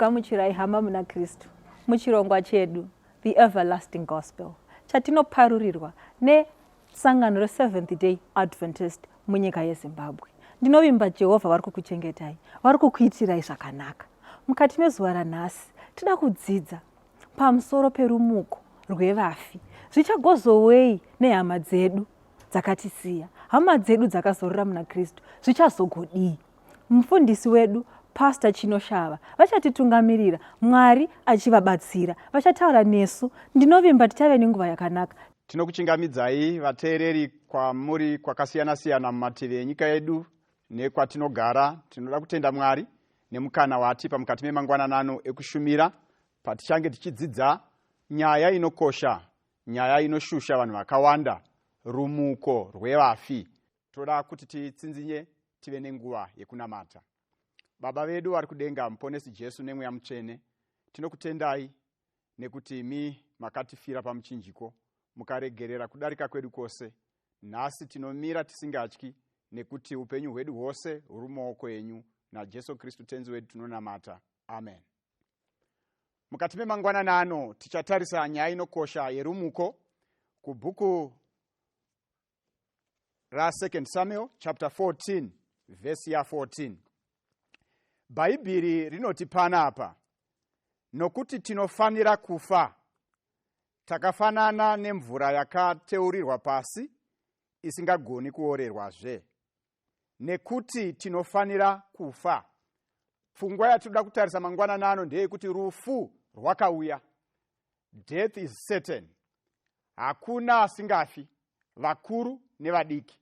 Ndinokugamuchirai hama muna Kristu muchirongwa chedu the everlasting gospel chatinoparurirwa nesangano reSeventh Day Adventist munyika yeZimbabwe. Ndinovimba Jehovha vari kukuchengetai, vari kukuitirai zvakanaka. Mukati mezuva ranhasi tida kudzidza pamusoro perumuko rweVafi. Zvichagozowei nehama dzedu dzakatisiya, hama dzedu dzakazorora muna Kristu, zvichazogodii? Mufundisi wedu Pastor Chinoshava vachatitungamirira, Mwari achivabatsira, vachataura nesu. Ndinovimba tichave nenguva yakanaka. Tinokuchingamidzai vateereri kwamuri kwakasiyana-siyana mumativi enyika yedu nekwatinogara. Tinoda kutenda Mwari nemukana watipa mukati memangwananano ekushumira patichange tichidzidza nyaya inokosha, nyaya inoshusha vanhu vakawanda, rumuko rweVafi. Toda kuti titsinzinye tive nenguva yekunamata. Baba vedu vari kudenga, muponesi Jesu nemweya mutsvene, tinokutendai nekuti imi makatifira pamuchinjiko, mukaregerera kudarika kwedu kwose. Nhasi tinomira tisingatyi, nekuti upenyu hwedu hwose huri mumaoko enyu, naJesu Kristu tenzi wedu tinonamata. Amen. Mukati memangwananano tichatarisa nyaya inokosha yerumuko kubhuku ra2 Samuel chapter 14 verse ya 14. Bhaibheri rinoti panapa, nokuti tinofanira kufa, takafanana nemvura yakateurirwa pasi isingagoni kuorerwazve. Nekuti tinofanira kufa. Pfungwa yatinoda kutarisa mangwananano ndeyekuti rufu rwakauya. Death is certain. Hakuna asingafi, vakuru nevadiki,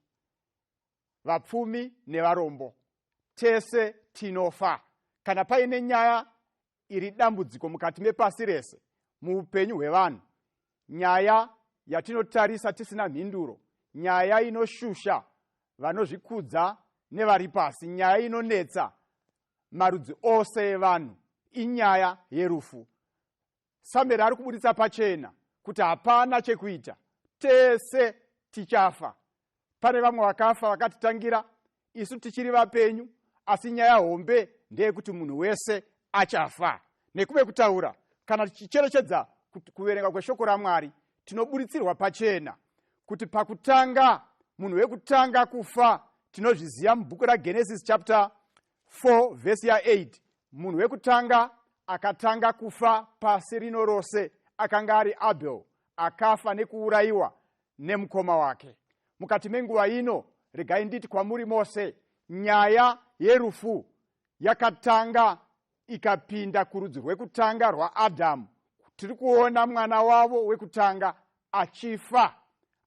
vapfumi nevarombo, tese tinofa. Kana paine nyaya iri dambudziko mukati mepasi rese, muupenyu hwevanhu, nyaya yatinotarisa tisina mhinduro, nyaya inoshusha vanozvikudza nevari pasi, nyaya inonetsa marudzi ose evanhu, inyaya yerufu. Samueri ari kubuditsa pachena kuti hapana chekuita, tese tichafa. Pane vamwe vakafa vakatitangira, isu tichiri vapenyu, asi nyaya hombe ndeyekuti munhu wese achafa. Nekuve kutaura, kana tichicherechedza kuverenga kweshoko raMwari, tinobuditsirwa pachena kuti pakutanga, munhu wekutanga kufa, tinozviziva mubhuku raGenesis chapter 4 verse ya 8. Munhu wekutanga akatanga kufa pasi rino rose akanga ari Abel, akafa nekuurayiwa nemukoma wake. Mukati menguva ino, regai nditi kwamuri mose, nyaya yerufu yakatanga ikapinda kurudzi rwekutanga rwaAdhamu. Tiri kuona mwana wavo wekutanga achifa,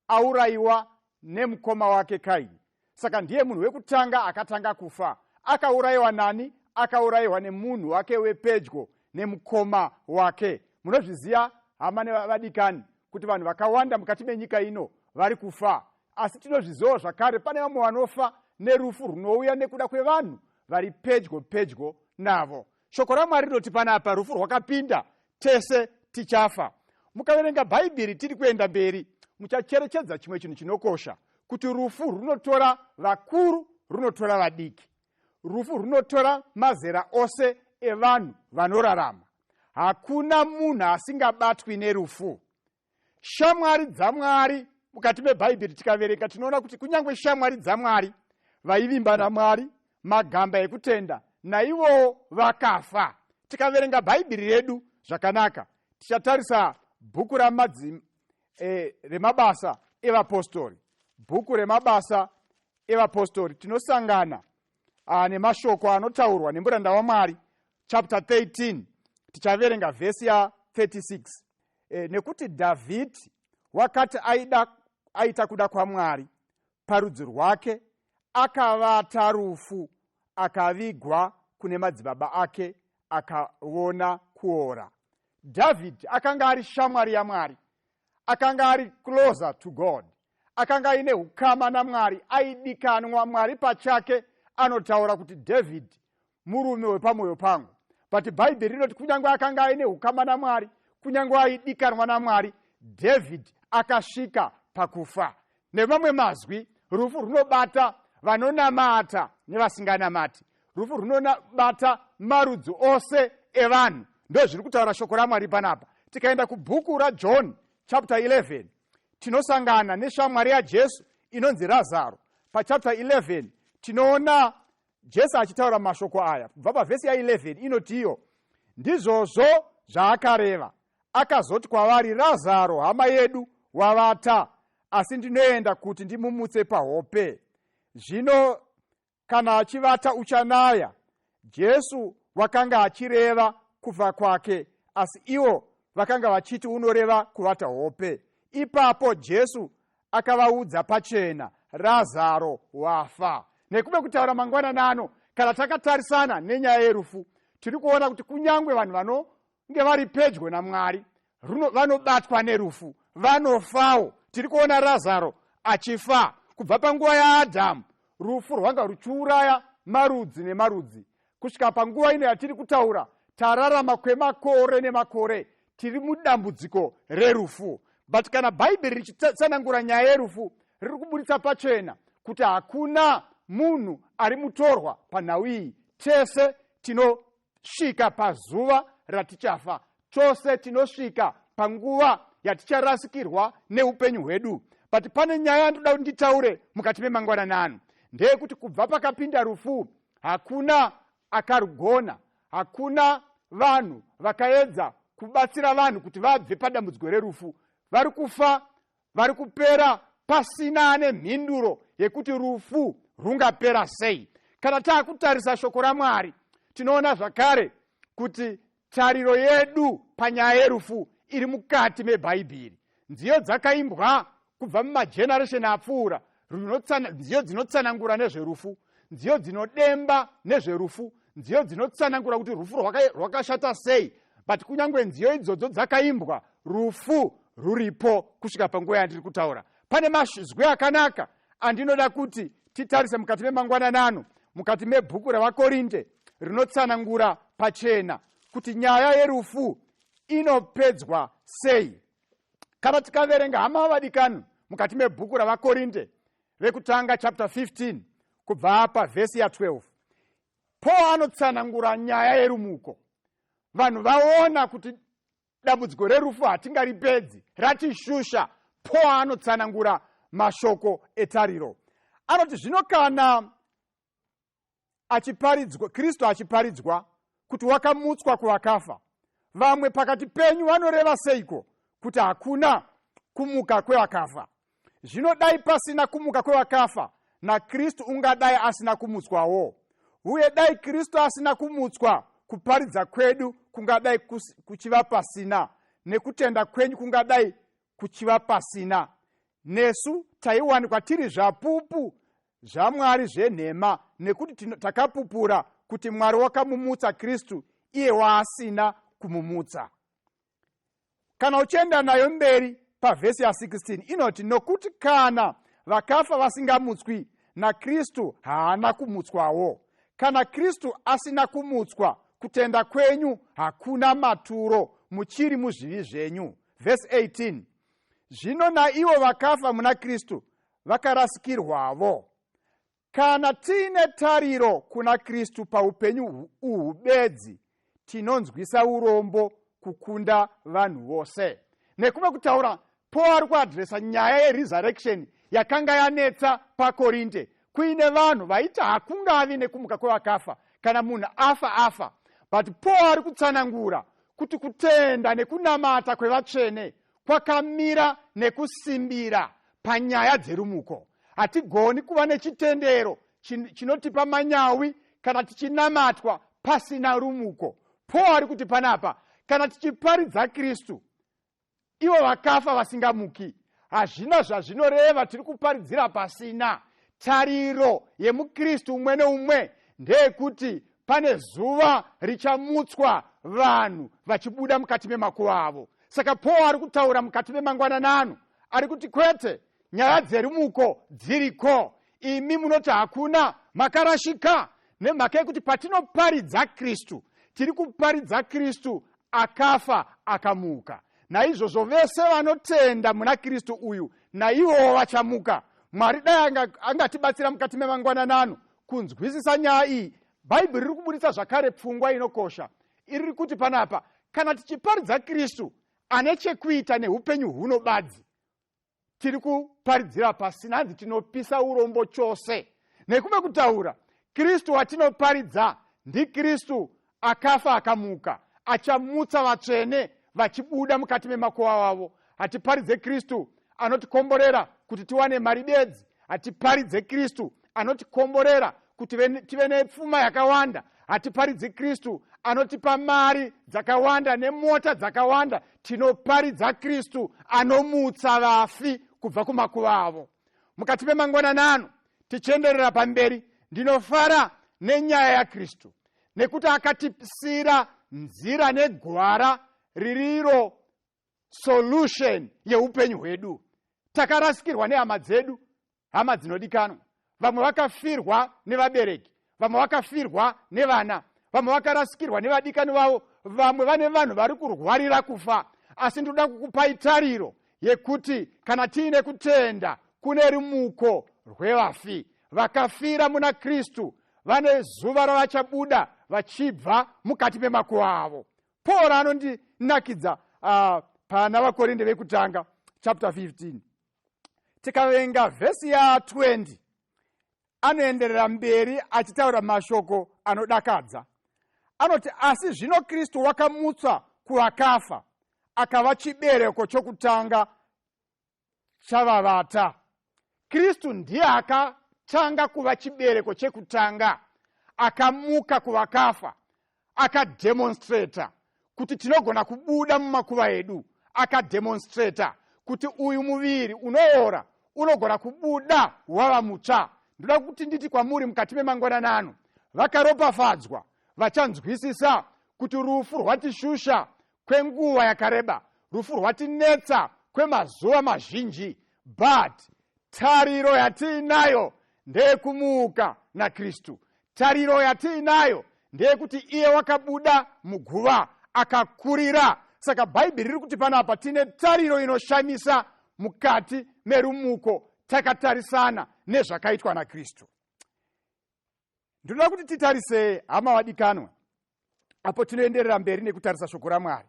aurayiwa nemukoma wake Kaini. Saka ndiye munhu wekutanga akatanga kufa. Akaurayiwa nani? Akaurayiwa nemunhu wake wepedyo, nemukoma wake. Munozviziva hama nevadikani kuti vanhu vakawanda mukati menyika ino vari kufa, asi tinozviziva zvakare pane vamwe vanofa nerufu runouya nekuda kwevanhu vari pedyo navo. Shoko raMwari rinoti panapa, rufu rwakapinda, tese tichafa. Mukaverenga Bhaibheri tiri kuenda mberi, muchacherechedza chimwe chinhu chinokosha, kuti rufu runotora vakuru, runotora vadiki. Rufu runotora mazera ose evanhu vanorarama. Hakuna munhu asingabatwi nerufu. Shamwari dzaMwari mukati meBhaibheri tikaverenga tinoona kuti kunyange shamwari dzaMwari vaivimba naMwari, magamba ekutenda, naivowo vakafa. Tikaverenga Bhaibheri redu zvakanaka, tichatarisa bhuku remabasa evapostori. Bhuku remabasa evapostori tinosangana nemashoko anotaurwa nemuranda waMwari chapter 13, tichaverenga vhesi ya 36. Nekuti Dhavhidhi wakati aita kuda kwaMwari parudzi rwake, akavata rufu, akavigwa kune madzibaba ake, akaona kuora. Dhavhidhi akanga ari shamwari yaMwari, akanga ari closer to God, akanga ine ukama naMwari, aidikanwa. Mwari pachake anotaura kuti David murume wepamwoyo pangu. But Bhaibheri rinoti kunyange akanga aine ukama naMwari, kunyange aidikanwa naMwari, David akasvika pakufa. Nemamwe mazwi, rufu runobata vanonamata nevasinganamati. Rufu runobata marudzi ose evanhu. Ndo zviri kutaura shoko raMwari panapa. Tikaenda kubhuku raJohn chapter 11 tinosangana neshamwari yaJesu inonzi Razaro. Pachapter 11 tinoona Jesu achitaura mashoko aya. Kubva pavhesi ya11 inotiyo, ndizvozvo zvaakareva akazoti kwavari, Razaro hama yedu wavata, asi ndinoenda kuti ndimumutse pahope. Zvino kana achivata uchanaya. Jesu wakanga achireva kufa kwake, asi ivo vakanga vachiti unoreva kuvata hope. Ipapo Jesu akavaudza pachena, Razaro wafa. Nekube kutaura mangwanani ano, kana takatarisana nenyaya yerufu, tiri kuona kuti kunyangwe vanhu vanonge vari pedyo naMwari vanobatwa nerufu, vanofawo. Tiri kuona Razaro achifa. Kubva panguva yaAdhamu, rufu rwanga ruchiuraya marudzi nemarudzi. Kusvika panguva ino yatiri kutaura, tararama kwemakore nemakore, tiri mudambudziko rerufu. But kana Bhaibheri richitsanangura nyaya yerufu, riri kuburitsa pachena kuti hakuna munhu ari mutorwa panhau iyi. Tese tinosvika pazuva ratichafa. Chose tinosvika panguva yaticharasikirwa neupenyu hwedu. But pane nyaya yandoda kuti nditaure mukati memangwanani ano, ndeyekuti kubva pakapinda rufu hakuna akarugona, hakuna vanhu vakaedza kubatsira vanhu kuti vabve padambudziko rerufu. Vari kufa, vari kupera pasina ane mhinduro yekuti rufu rungapera sei. Kana taakutarisa shoko raMwari, tinoona zvakare kuti tariro yedu panyaya yerufu iri mukati meBhaibheri. Nziyo dzakaimbwa kubva mumageneration apfuura, nziyo dzinotsanangura nezverufu, nziyo dzinodemba nezverufu, nziyo dzinotsanangura kuti rufu rwakashata sei. But kunyangwe nziyo idzodzo dzakaimbwa, rufu ruripo kusvika panguva yandiri kutaura. Pane mazwi akanaka andinoda kuti titarise mukati memangwanani ano, mukati mebhuku ravaKorinde, rinotsanangura pachena kuti nyaya yerufu inopedzwa sei. Kana tikaverenga hama vadikani mukati mebhuku ravaKorinde vekutanga chapter 15 kubva apa vhesi ya12, Paul anotsanangura nyaya yerumuko. Vanhu vaona kuti dambudziko rerufu hatingaripedzi, ratishusha. Paul anotsanangura mashoko etariro. Anoti zvino kana Kristu achiparidzwa kuti wakamutswa kuvakafa, vamwe pakati penyu vanoreva seiko kuti hakuna kumuka kwevakafa? Zvino dai pasina kumuka kwevakafa, naKristu ungadai asina kumutswawo. Uye dai Kristu asina kumutswa, kuparidza kwedu kungadai kuchiva pasina, nekutenda kwenyu kungadai kuchiva pasina. Nesu taiwanikwa tiri zvapupu zvaMwari zvenhema, nekuti takapupura kuti Mwari wakamumutsa Kristu iye waasina kumumutsa. Kana uchienda nayo mberi pavhesi ya16 inoti, nokuti kana vakafa vasingamutswi, naKristu haana kumutswawo. Kana Kristu asina kumutswa, kutenda kwenyu hakuna maturo, muchiri muzvivi zvenyu. Vhesi 18, zvino naivo vakafa muna Kristu vakarasikirwavo. Kana tiine tariro kuna Kristu paupenyu uhu bedzi, tinonzwisa urombo kukunda vanhu vose. Nekume kutaura, Paul ari kuadhiresa nyaya yeresurrection yakanga yanetsa paKorinde. Kuine vanhu vaiti hakungavi nekumuka kwevakafa, kana munhu afa. But Paul ari kutsanangura kuti kutenda nekunamata kwevatsvene kwakamira nekusimbira panyaya dzerumuko. Hatigoni kuva nechitendero chinotipa manyawi kana tichinamatwa pasina rumuko. Paul ari kuti panapa, kana tichiparidza Kristu, ivo vakafa vasingamuki, hazvina zvazvinoreva tiri kuparidzira pasina. Tariro yemuKristu umwe neumwe ndeyekuti pane zuva richamutswa vanhu vachibuda mukati memakuva avo. Saka Paul ari kutaura mukati memangwanani ano, ari kuti kwete, nyaya dzerumuko dziriko. Imi munoti hakuna, makarashika. Nemhaka yekuti patinoparidza Kristu, tiri kuparidza Kristu akafa akamuka. Naizvozvo vese vanotenda muna Kristu uyu, naivo vachamuka. Mwari dai angatibatsira mukati memangwanani ano kunzwisisa nyaya iyi. Bhaibheri riri kuburitsa zvakare pfungwa inokosha iri kuti panapa kana tichiparidza Kristu ane chekuita neupenyu huno badzi, tiri kuparidzira pasina, hanzi tinopisa urombo chose. Nekume kutaura Kristu watinoparidza ndiKristu akafa akamuka, achamutsa vatsvene vachibuda mukati memakuva avo. Hatiparidze Kristu anotikomborera kuti tiwane mari bedzi, hatiparidze Kristu anotikomborera kuti tive nepfuma yakawanda, hatiparidze Kristu anotipa mari dzakawanda nemota dzakawanda. Tinoparidza Kristu anomutsa vafi kubva kumakuva avo. Mukati memangwananano tichienderera pamberi, ndinofara nenyaya yaKristu nekuti akatipisira nzira negwara ririro solution yeupenyu hwedu. Takarasikirwa nehama dzedu, hama dzinodikanwa. Vamwe vakafirwa nevabereki, vamwe vakafirwa nevana, vamwe vakarasikirwa nevadikani vavo, vamwe vane vanhu vari kurwarira kufa. Asi ndoda kukupai tariro yekuti kana tiine kutenda kune rumuko rweVafi, vakafira muna Kristu vane zuva ravachabuda vachibva mukati memakuva avo. Paul anondinakidza pana vakorinde vekutanga chapter 15. Tikaverenga vhesi ya20, anoenderera mberi achitaura mashoko anodakadza. Anoti, asi zvino Kristu wakamutswa kuvakafa, akava chibereko chokutanga chavavata. Kristu ndiye akatanga kuva chibereko chekutanga, akamuka kuvakafa, akademonstrata kuti tinogona kubuda mumakuva edu, akademonstrata kuti uyu muviri unoora unogona kubuda wava mutsva. Ndoda kuti nditi kwamuri mukati memangwananano, vakaropafadzwa vachanzwisisa kuti rufu rwatishusha kwenguva yakareba, rufu rwatinetsa kwemazuva mazhinji, but tariro yatiinayo ndeyekumuka naKristu. Tariro yatiinayo ndeyekuti iye wakabuda muguva akakurira. Saka Bhaibheri riri kuti panapa tine tariro inoshamisa mukati merumuko, takatarisana nezvakaitwa naKristu. Ndoda kuti titarise, hama wadikanwa, apo tinoenderera mberi nekutarisa shoko raMwari.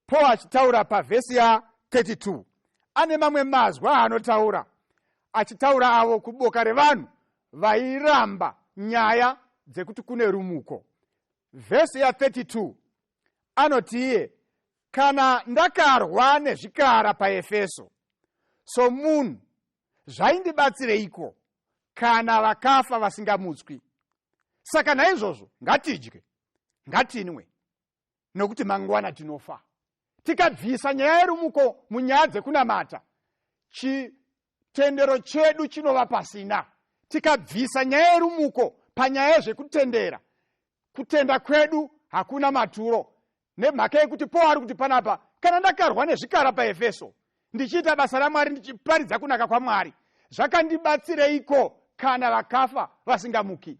Paul achitaura pavhesi ya32, ane mamwe mazwa anotaura, achitaura avo kuboka revanhu vairamba nyaya dzekuti kune rumuko. Vhesi ya32 anoti iye, kana ndakarwa nezvikara paEfeso somunhu, zvaindibatsireiko kana vakafa vasingamutswi? Saka naizvozvo ngatidye, ngatinwe, nokuti mangwana tinofa. Tikabvisa nyaya yerumuko munyaya dzekunamata, chitendero chedu chinova pasina. Tikabvisa nyaya yerumuko panyaya yezvekutendera, kutenda kwedu hakuna maturo. Nemhaka yekuti Paul ari kuti panapa, kana ndakarwa nezvikara paEfeso, ndichiita basa raMwari, ndichiparidza kunaka kwaMwari, zvakandibatsireiko kana vakafa vasingamuki?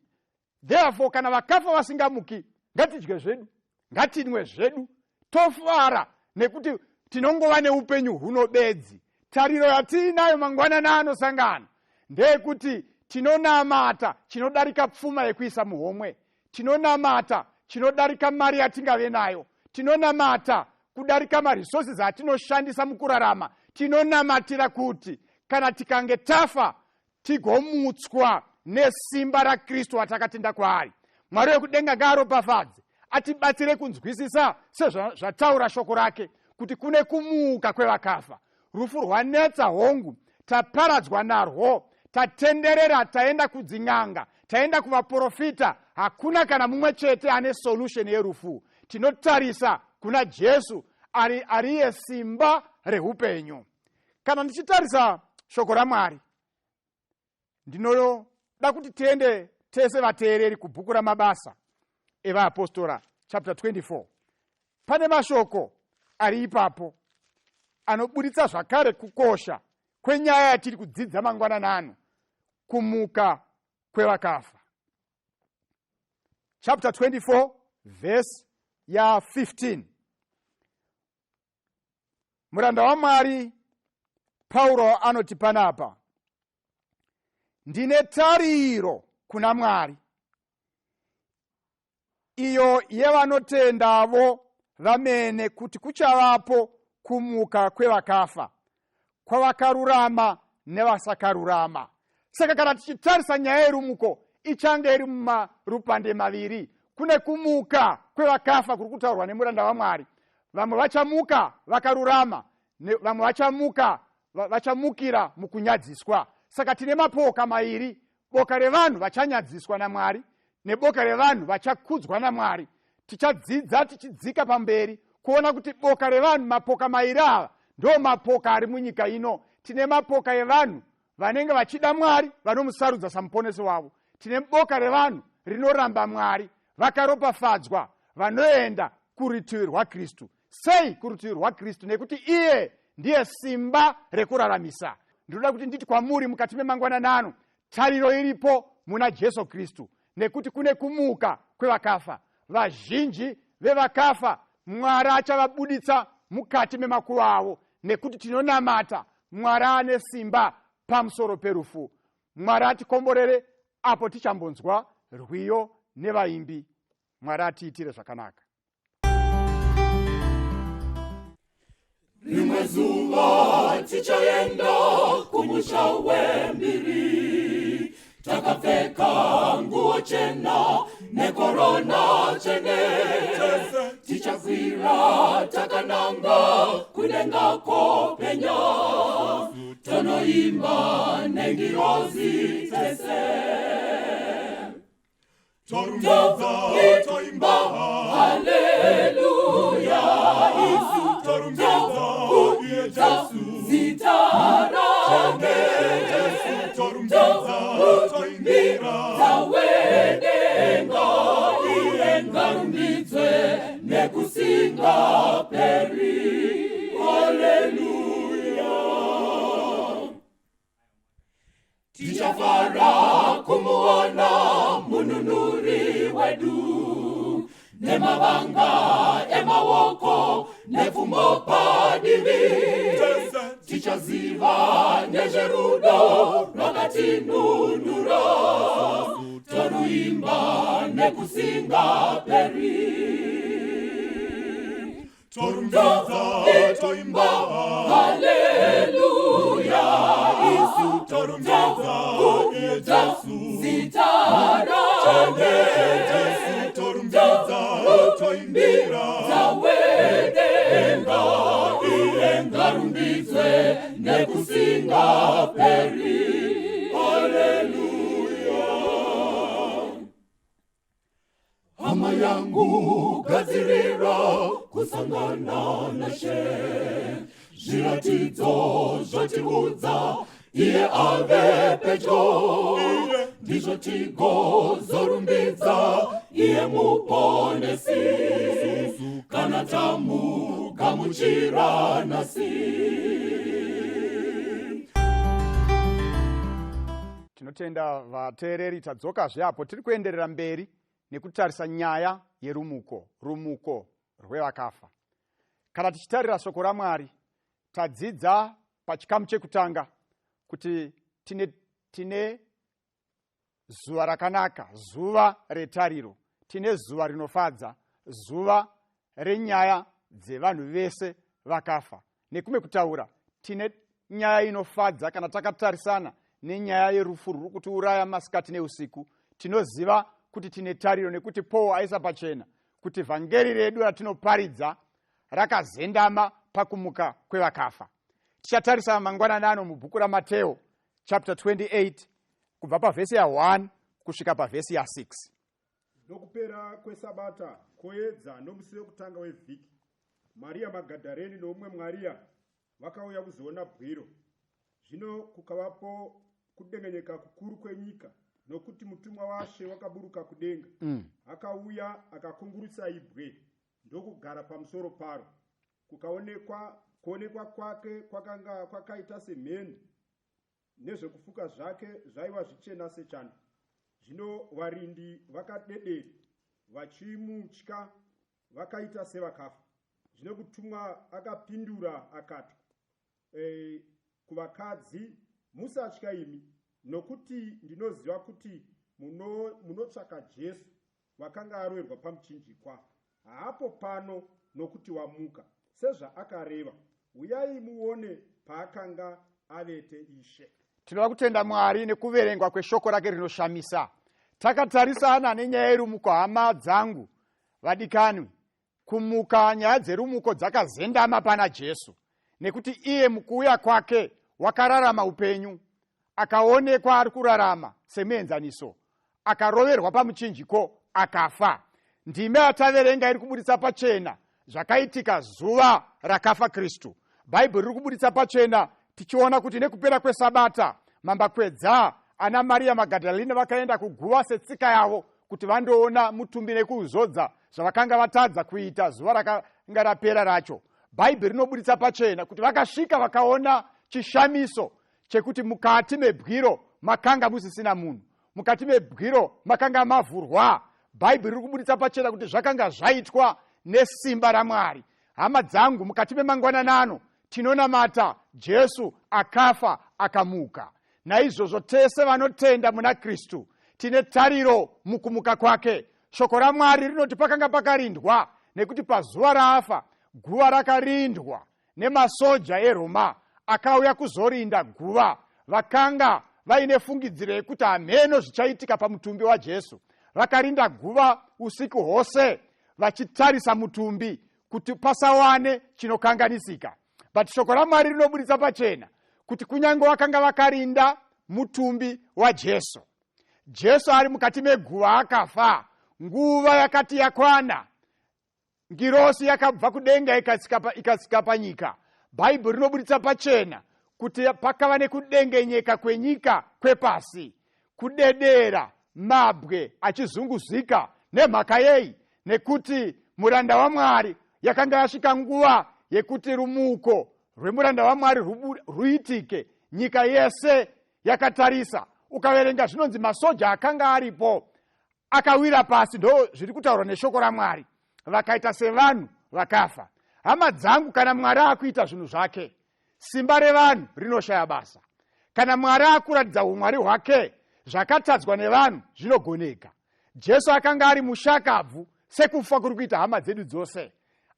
Therefore, kana vakafa vasingamuki, ngatidye zvedu, ngatinwe zvedu, tofara, nekuti tinongova neupenyu huno bedzi. Tariro yatiinayo mangwanana anosangana ndeyekuti tinonamata chinodarika pfuma yekuisa muhomwe, tinonamata chinodarika mari yatingave nayo, tinonamata kudarika maresources atinoshandisa mukurarama. Tinonamatira kuti kana tikange tafa tigomutswa nesimba raKristu watakatenda kwaari. Mwari wekudenga ngaaropafadze, atibatsire kunzwisisa sezvataura shoko rake kuti kune kumuka kwevakafa. Rufu rwanetsa hongu, taparadzwa narwo, tatenderera, taenda kudzin'anga, taenda kuvaprofita. Hakuna kana mumwe chete ane solution yerufu. Tinotarisa kuna Jesu ariye simba reupenyu. Kana ndichitarisa shoko raMwari, ndinoda kuti tiende tese vateereri kubhuku ramabasa evaapostora chapter 24. Pane mashoko ari ipapo anobuditsa zvakare kukosha kwenyaya yatiri kudzidza mangwananano, kumuka kwevakafa. Chapter 24 verse ya 15. Muranda waMwari Paulo anoti panapa, ndine tariro kuna Mwari, iyo yevanotendavo vamene kuti kuchavapo kumuka kwevakafa kwavakarurama nevasakarurama. Saka kana tichitarisa nyaya yerumuko ichange iri mumarupande maviri. Kune kumuka kwevakafa kuri kutaurwa nemuranda waMwari. Vamwe vachamuka vakarurama, vamwe vachamuka vachamukira mukunyadziswa. Saka tine mapoka mairi, boka revanhu vachanyadziswa naMwari neboka revanhu vachakudzwa naMwari. Tichadzidza tichidzika pamberi kuona kuti boka revanhu, mapoka mairi ava ndo mapoka ari munyika ino. Tine mapoka evanhu vanenge vachida Mwari, vanomusarudza samuponesi wavo. Tine boka revanhu rinoramba Mwari, vakaropafadzwa, vanoenda kurutivi rwaKristu. Sei kurutivi rwaKristu? Nekuti iye ndiye simba rekuraramisa. Ndinoda kuti nditi kwamuri mukati memangwananano, tariro iripo muna Jesu Kristu, nekuti kune kumuka kwevakafa. Vazhinji vevakafa Mwari achavabuditsa mukati memakuva avo, nekuti tinonamata Mwari ane simba pamusoro perufu. Mwari atikomborere apo tichambonzwa rwiyo nevaimbi. Mwari atiitire zvakanaka. Rimwe zuva tichaenda kumusha wembiri, takapfeka nguo chena nekorona chene, tichakwira takananga kudenga kopenya, tonoimba nengirozi tese. Toimba haleluya, Isu torumbeta, zitarange, toimbira, tawedenga, irenga rumbidzwe, nekusinga peri, haleluya. Tichafara kumuona mununuri wedu, nemavanga emawoko nefumbo padivi, tichaziva nezverudo rwakatinunura, toruimba nekusinga peri. Toimba haleluya, Isu torumbeta, zitarange, toimbira, tawedenga, irenga rumbidzwe, nekusinga peri, haleluya. Hama yangu gadzirira kusangana naShe, zviratidzo zvotiudza iye ave pedyo, ndizvo tigozorumbidza iye muponesi, kana tamugamuchira nasi. Tinotenda vateereri, tadzokazve apo tiri kuenderera mberi nekutarisa nyaya yerumuko, rumuko rwevakafa. Kana tichitarira shoko raMwari, tadzidza pachikamu chekutanga kuti tine zuva rakanaka, zuva retariro, tine zuva rinofadza, zuva renyaya dzevanhu vese vakafa. Nekume kutaura, tine nyaya inofadza kana takatarisana nenyaya yerufu ruri kutiuraya masikati neusiku. Tinoziva kuti tine tariro, nekuti Paul aisa pachena kuti vhangeri redu ratinoparidza rakazendama pakumuka kwevakafa. Tichatarisa mangwananano mubhuku raMateo chapter 28 kubva pavhesi ya1 kusvika pavhesi ya6. Nokupera kwesabata koedza nomusi wekutanga wevhiki, Maria Magadhareni noumwe Maria vakauya kuzoona bwiro. Zvino kukavapo kudengenyeka kukuru kwenyika, nokuti mutumwa waShe wakaburuka kudenga. Akauya akakungurutsa ibwe ndokugara pamusoro paro. Kuonekwa kwake kwakanga kwakaita semheni, nezvekufuka zvake zvaiva zvichena sechando. Zvino varindi vakadedera, vachimutya vakaita sevakafa. Zvino mutumwa akapindura akati kuvakadzi, musatya imi, nokuti ndinoziva kuti munotsvaka Jesu wakanga aroverwa pamuchinjikwa haapo pano nokuti wamuka sezvaakareva. Uyai muone paakanga avete Ishe. Tinoda kutenda Mwari nekuverengwa kweshoko rake rinoshamisa. Takatarisana nenyaya yerumuko, hama dzangu vadikanwi. Kumuka, nyaya dzerumuko dzakazendama pana Jesu, nekuti iye mukuuya kwake wakararama upenyu, akaonekwa ari kurarama semuenzaniso, akaroverwa pamuchinjiko akafa. Ndime ataverenga iri kubuditsa pachena zvakaitika zuva rakafa Kristu. Bhaibheri riri kubuditsa pachena tichiona kuti nekupera kwesabata mambakwedza ana Maria Magadhalena vakaenda kuguva setsika yavo kuti vandoona mutumbi nekuuzodza zvavakanga vatadza kuita zuva rakanga rapera racho. Bhaibheri rinobuditsa pachena kuti vakasvika vakaona chishamiso chekuti mukati mebwiro makanga musisina munhu, mukati mebwiro makanga mavhurwa. Bhaibheri riri kubuditsa pachena kuti zvakanga zvaitwa nesimba raMwari. Hama dzangu, mukati memangwananano tinonamata Jesu akafa akamuka. Naizvozvo tese vanotenda muna Kristu tine tariro mukumuka kwake. Shoko raMwari rinoti pakanga pakarindwa, nekuti pazuva raafa guva rakarindwa nemasoja eRoma akauya kuzorinda guva. Vakanga vaine fungidziro yekuti hameno zvichaitika pamutumbi waJesu. Vakarinda guva usiku hwose vachitarisa mutumbi kuti pasawane chinokanganisika. But shoko raMwari rinobuditsa pachena kuti kunyange vakanga vakarinda mutumbi waJesu, Jesu ari mukati meguva akafa. Nguva yakati yakwana, ngirosi yakabva kudenga ikasika panyika. Bhaibheri rinobuditsa pachena kuti pakava nekudengenyeka kwenyika kwepasi, kudedera, mabwe achizunguzika. Nemhaka yei? Nekuti muranda waMwari yakanga yasvika nguva yekuti rumuko rwemuranda waMwari ruitike. Nyika yese yakatarisa. Ukaverenga zvinonzi masoja akanga aripo akawira pasi. Ndo zviri kutaurwa neshoko raMwari, vakaita sevanhu vakafa. Hama dzangu, kana Mwari akuita zvinhu zvake, simba revanhu rinoshaya basa. Kana Mwari akuratidza umwari hwake, zvakatadzwa nevanhu zvinogoneka. Jesu akanga ari mushakabvu sekufa kuri kuita hama dzedu dzose.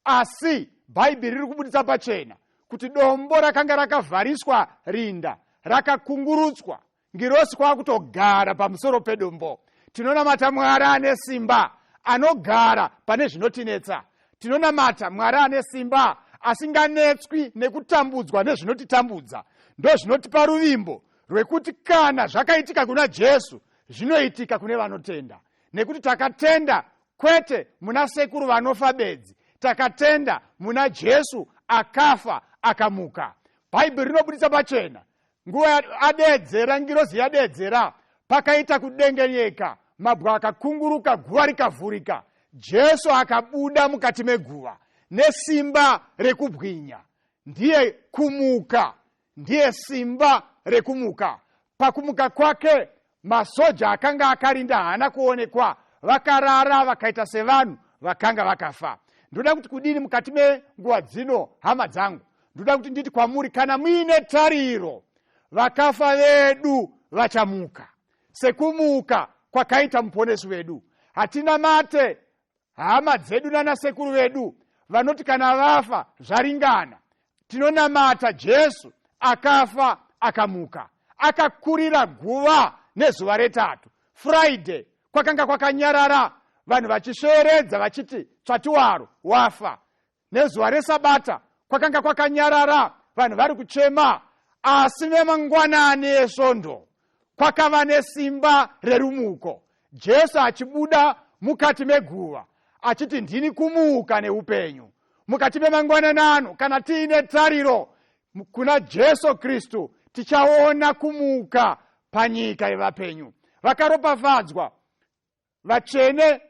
Asi Bhaibheri riri kubuditsa pachena kuti dombo rakanga rakavhariswa rinda rakakungurutswa, ngirosi kwakutogara pamusoro pedombo. Tinonamata Mwari ane simba, anogara pane zvinotinetsa. Tinonamata Mwari ane simba, asinganetswi nekutambudzwa nezvinotitambudza. Ndo zvinotipa ruvimbo rwekuti kana zvakaitika kuna Jesu zvinoitika kune vanotenda. Nekuti takatenda kwete muna sekuru vanofa bedzi, takatenda muna Jesu akafa akamuka. Bhaibheri rinobuditsa pachena nguva adedzera, ngirozi yadedzera, pakaita kudengenyeka, mabwe akakunguruka, guva rikavhurika. Jesu akabuda mukati meguva nesimba rekubwinya. Ndiye kumuka, ndiye simba rekumuka. Pakumuka kwake masoja akanga akarinda hana kuonekwa, vakarara vakaita sevanhu vakanga vakafa. Ndoda kuti kudini mukati menguva dzino, hama dzangu? Ndoda kuti nditi kwamuri, kana muine tariro, vakafa vedu vachamuka sekumuka kwakaita muponesi wedu. Hatina mate hama dzedu nana sekuru vedu vanoti kana vafa zvaringana. Tinonamata Jesu akafa akamuka, akakurira guva nezuva retatu. Friday kwakanga kwakanyarara, vanhu vachisveeredza vachiti tsvatuwaro wafa. Nezuva resabata kwakanga kwakanyarara, vanhu vari kuchema. Asi vemangwanani esvondo kwakava nesimba rerumuko. Jesu achibuda mukati meguva achiti ndini kumuka neupenyu. Mukati memangwananano, kana tiine tariro kuna Jesu Kristu, tichaona kumuka panyika yevapenyu. Vakaropafadzwa vatsvene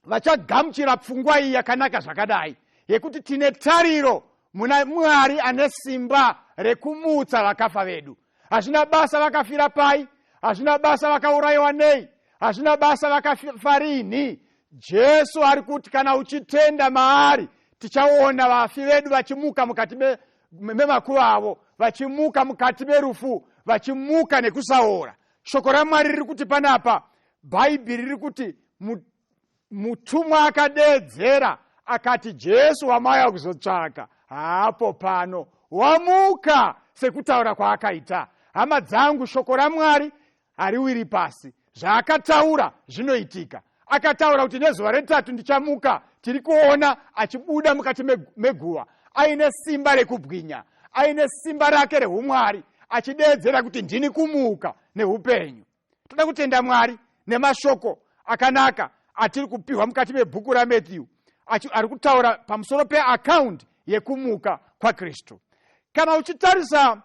vachagamuchira pfungwa iyi yakanaka zvakadai, yekuti tine tariro muna Mwari ane simba rekumutsa vakafa vedu. Hazvina basa vakafira pai, hazvina basa vakaurayiwa nei, hazvina basa vakafa rini. Jesu ari kuti kana uchitenda maari, tichaona vafi vedu vachimuka mukati memakuru avo, vachimuka mukati merufu, vachimuka nekusaora. Shoko raMwari riri kuti panapa, Bhaibheri riri kuti mutumwa akadeedzera akati, Jesu wamauya kuzotsvaka hapo pano, wamuka sekutaura kwaakaita. Hama dzangu, shoko raMwari hariwiri pasi. Zvaakataura zvinoitika. Akataura kuti nezuva retatu ndichamuka. Tiri kuona achibuda mukati meguva, aine simba rekubwinya, aine simba rake reumwari, achideedzera kuti ndini kumuka neupenyu. Toda kutenda Mwari nemashoko akanaka atiri kupiwa mukati mebhuku raMathew, ari kutaura pamusoro peakaundi yekumuka kwaKristu. Kana uchitarisa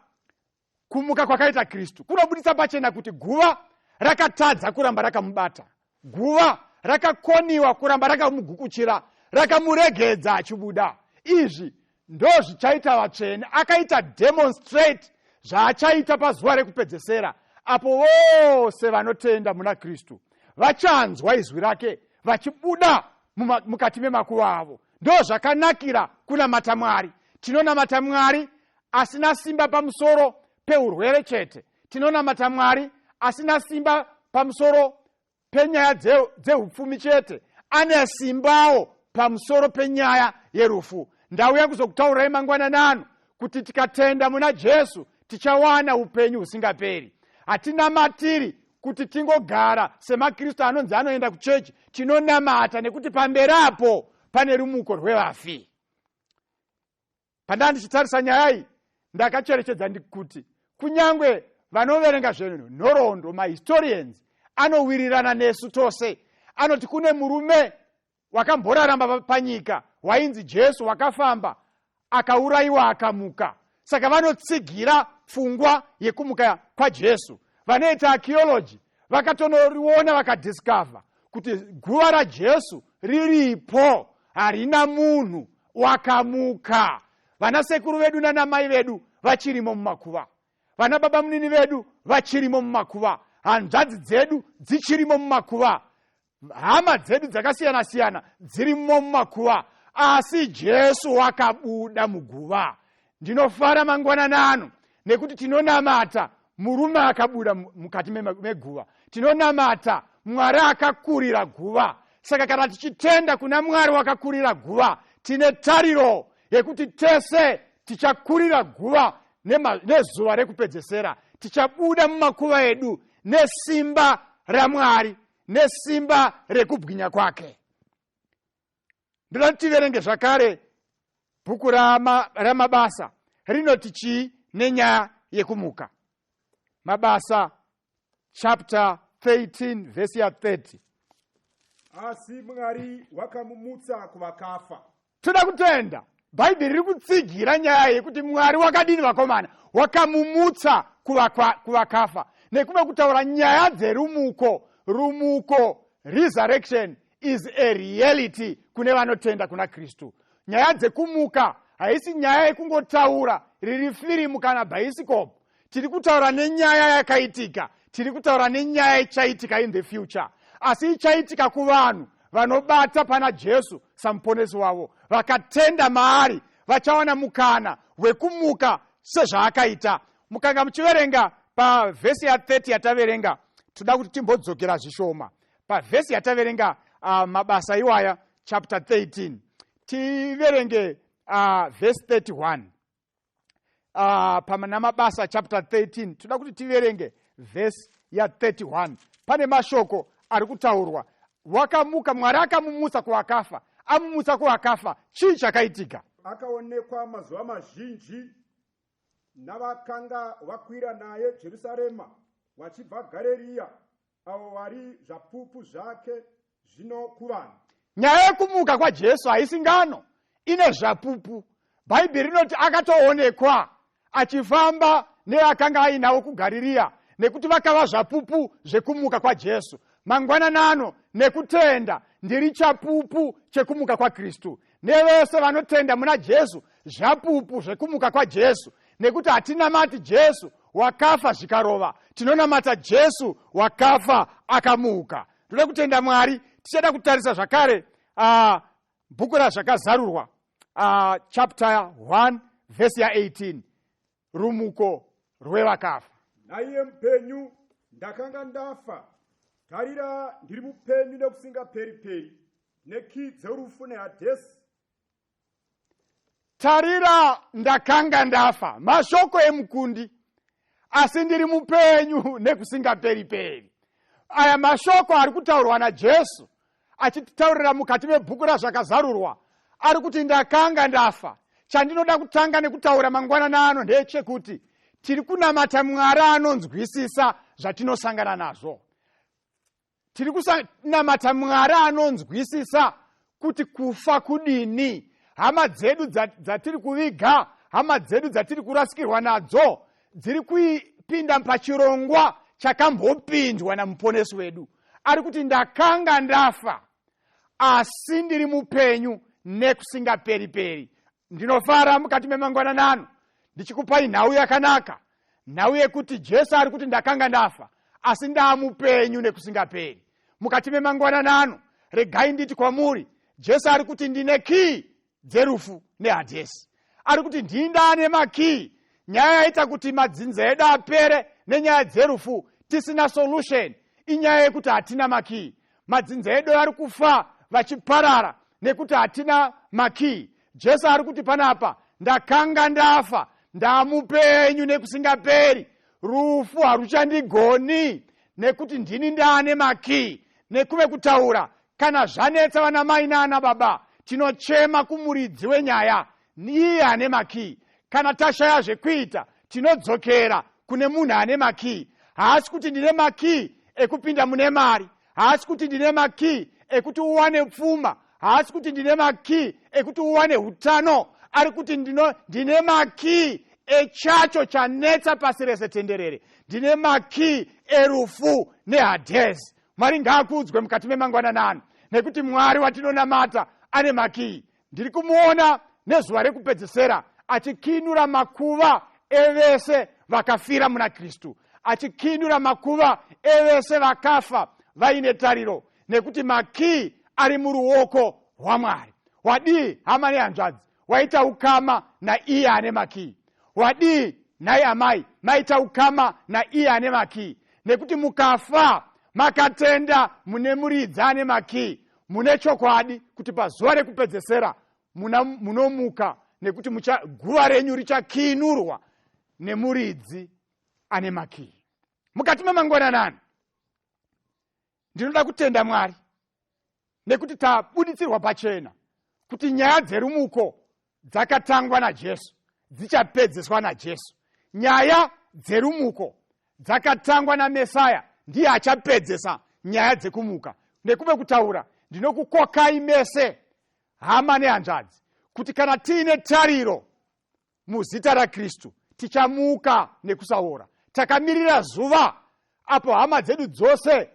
kumuka kwakaita Kristu, kunobudisa pachena kuti guva rakatadza kuramba rakamubata, guva rakakoniwa kuramba rakamugukuchira, rakamuregedza achibuda. Izvi ndo zvichaita vatsvene. Akaita demonstrate zvaachaita pazuva rekupedzesera, apo vose vanotenda muna Kristu vachanzwa izwi rake vachibuda mukati memakuva avo. Ndo zvakanakira kunamata Mwari. Tinonamata Mwari asina simba pamusoro peurwere chete. Tinonamata Mwari asina simba pamusoro penyaya dzeupfumi chete. Ane simbawo pamusoro penyaya yerufu. Ndauya kuzokutaurirai mangwananano kuti tikatenda muna Jesu tichawana upenyu husingaperi. Hatinamatiri kuti tingogara semaKristu anonzi anoenda kuchechi. Tinonamata nekuti pamberapo pane rumuko rweVafi. Pandandichitarisa nyaya iyi ndakacherechedza ndikuti kunyangwe vanoverenga zvenhu nhoroondo, mahistorians, anowirirana nesu tose. Anoti kune murume wakamboraramba panyika wainzi Jesu, wakafamba akaurayiwa akamuka. Saka vanotsigira pfungwa yekumuka kwaJesu. Vanoita archaeology vakatonoriona vakadiscover kuti guva raJesu riripo, harina munhu wakamuka. Vanasekuru vedu nanamai vedu vachirimo mumakuva, vana baba munini vedu vachirimo mumakuva, hanzvadzi dzedu dzichirimo mumakuva, hama dzedu dzakasiyana siyana dzirimo mumakuva, asi Jesu wakabuda muguva. Ndinofara mangwananano nekuti tinonamata murume akabuda mukati meguva. Tinonamata Mwari akakurira guva. Saka kana tichitenda kuna Mwari wakakurira guva, tine tariro yekuti tese tichakurira guva nezuva rekupedzesera. Tichabuda mumakuva edu nesimba raMwari, nesimba rekubwinya kwake. Ndoda tiverenge zvakare bhuku ramabasa rinoti chii nenyaya yekumuka. Mabasa chapter 13 verse ya 30. Asi Mwari wakamumutsa kuvakafa. Toda kutenda Bhaibheri riri kutsigira nyaya yekuti Mwari wakadini vakomana, wakamumutsa kuvakafa. Nekume kutaura nyaya dzerumuko. Rumuko, resurrection, is a reality kune vanotenda kuna Kristu. Nyaya dzekumuka haisi nyaya yekungotaura riri firimu kana bhaisikopu. Tiri kutaura nenyaya yakaitika, tiri kutaura nenyaya ichaitika in the future. Asi ichaitika kuvanhu vanobata pana Jesu samuponesi wavo, vakatenda maari, vachawana mukana wekumuka sezvaakaita. Mukanga muchiverenga pavhesi ya 30 yataverenga, toda kuti timbodzokera zvishoma pavhesi yataverenga mabasa iwaya chapter 13. Tiverenge verse 31. Pamana mabasa chapter 13 toda kuti tiverenge verse ya 31. Pane mashoko ari kutaurwa. Wakamuka, Mwari akamumutsa kuvakafa. Amumutsa kuvakafa, chii chakaitika? Akaonekwa mazuva mazhinji navakanga vakwira naye Jerusarema vachibva Galirea, avo vari zvapupu zvake zvino kuvanhu. Nyaya yekumuka kwaJesu haisi ngano, ine zvapupu. Bhaibheri rinoti akatoonekwa achifamba neakanga ainavo kuGarirea, nekuti vakava zvapupu zvekumuka kwaJesu. Mangwananano nekutenda ndiri chapupu chekumuka kwaKristu. Nevese vanotenda muna Jesu zvapupu zvekumuka kwaJesu, nekuti hatinamati Jesu wakafa zvikarova, tinonamata Jesu wakafa akamuka. Tode kutenda Mwari. Tichada kutarisa zvakare bhuku razvakazarurwa chapter 1 verse ya 18. Rumuko rwevakafa. Naiye mupenyu ndakanga ndafa, tarira ndiri mupenyu nekusingaperi-peri. neki dzerufu neHadhesi. Tarira, ndakanga ndafa, mashoko emukundi, asi ndiri mupenyu nekusingaperi-peri. Aya mashoko ari kutaurwa naJesu, achitaurira mukati mebhuku razvakazarurwa, ari kuti ndakanga ndafa. Chandinoda kutanga nekutaura mangwanani ano ndechekuti tiri kunamata Mwari anonzwisisa zvatinosangana nazvo. Tiri kunamata Mwari anonzwisisa kuti kufa kudini, hama dzedu dzatiri kuviga, hama dzedu dzatiri kurasikirwa nadzo, dziri kupinda pachirongwa chakambopinjwa namuponesi wedu. Ari kuti ndakanga ndafa, asi ndiri mupenyu nekusingaperi-peri. Ndinofara mukati memangwanani ano ndichikupai nhau yakanaka, nhau yekuti Jesu ari kuti ndakanga ndafa, asi ndamupenyu nekusingaperi. Mukati memangwanani ano, regai nditi kwamuri, Jesu ari kuti ndine kii dzerufu neHadhesi. Ari kuti ndindane makii. Nyaya yaita kuti madzinza edu apere nenyaya dzerufu tisina solution, inyaya yekuti hatina makii. Madzinza edu ari kufa vachiparara nekuti hatina makii. Jesu ari kuti panapa, ndakanga ndafa, ndamupenyu nekusingaperi. Rufu haruchandigoni nekuti ndini ndane makii. Nekuve kutaura, kana zvanetsa vana mai nana baba, tinochema kumuridzi wenyaya, iye ane makii. Kana tashaya zvekuita, tinodzokera kune munhu ane makii. Haasi kuti ndine makii ekupinda mune mari, haasi kuti ndine makii ekuti uwane pfuma, haasi kuti ndine makii ekuti uwane hutano. Ari kuti ndine makii echacho chanetsa pasi rese tenderere. Ndine makii erufu neHadhesi. Mwari ngaakudzwe mukati memangwanani ano, nekuti Mwari watinonamata ane makii. Ndiri kumuona nezuva rekupedzisera achikinura makuva evese vakafira muna Kristu, achikinura makuva evese vakafa vaine tariro, nekuti makii ari muruoko rwaMwari. Wadii hama nehanzvadzi, waita ukama naiye ane makii? Wadii nai amai, maita ukama naiye ane makii? Nekuti mukafa makatenda mune muridzi ane makii, mune chokwadi kuti pazuva rekupedzesera munomuka, nekuti guva renyu richakinurwa nemuridzi ane makii. Mukati memangwanani ano, ndinoda kutenda Mwari nekuti tabuditsirwa pachena kuti nyaya dzerumuko dzakatangwa naJesu, dzichapedzeswa naJesu. Nyaya dzerumuko dzakatangwa naMesaya, ndiye achapedzesa nyaya dzekumuka. Nekuve kutaura, ndinokukokai mese, hama nehanzvadzi, kuti kana tiine tariro muzita raKristu, tichamuka nekusaora. Takamirira zuva apo hama dzedu dzose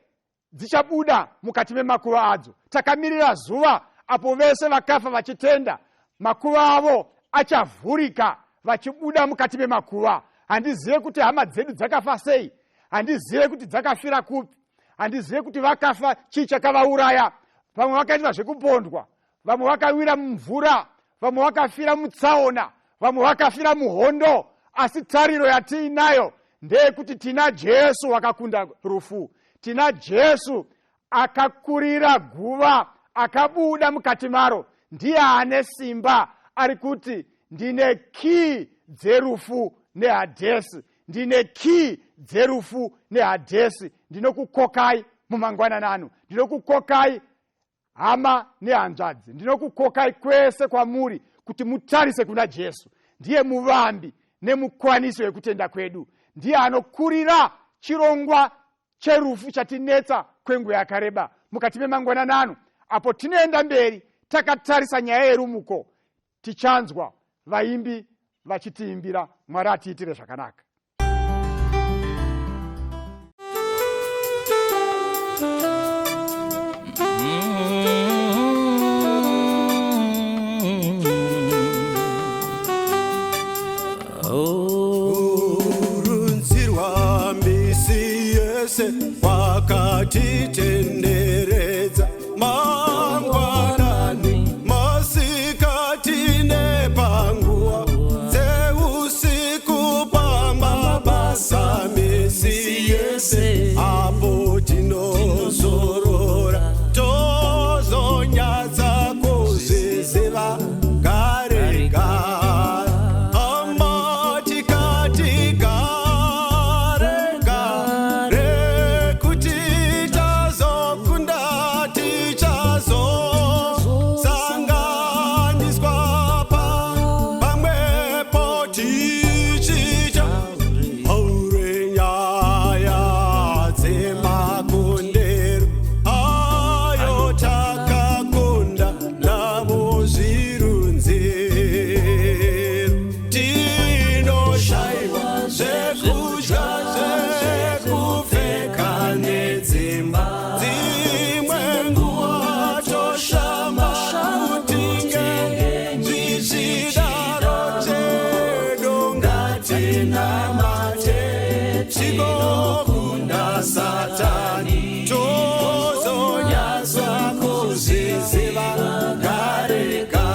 dzichabuda mukati memakuva adzo. Takamirira zuva apo vese vakafa vachitenda, makuva avo achavhurika vachibuda mukati memakuva. Handizive kuti hama dzedu dzakafa sei, handizive kuti dzakafira kupi, handizive kuti vakafa chii chakavauraya. Vamwe vakaitwa zvekupondwa, vamwe vakawira mumvura, vamwe vakafira mutsaona, vamwe vakafira muhondo. Asi tariro yatiinayo ndeyekuti tina Jesu wakakunda rufu, tina Jesu akakurira guva, akabuda mukati maro. Ndiye ane simba, ari kuti ndine kii dzerufu neHadhesi, ndine kii dzerufu neHadhesi. Ndinokukokai mumangwanani ano, ndinokukokai hama nehanzvadzi, ndinokukokai kwese kwamuri kuti mutarise kuna Jesu. Ndiye muvambi nemukwanisi wekutenda kwedu, ndiye anokurira chirongwa cherufu chatinetsa kwenguva yakareba. Mukati memangwanani ano, apo tinoenda mberi takatarisa nyaya yerumuko, tichanzwa vaimbi vachitiimbira. Mwari atiitire zvakanaka. Urunzirwa misi yese wakatitenderedza, mangwanani, masikati nepanguva dzeusiku, pamabasa misi yese, apo tinozorora tozonyadziswa ngatinamate tinokunda Satani tozonyasa kuziziva garega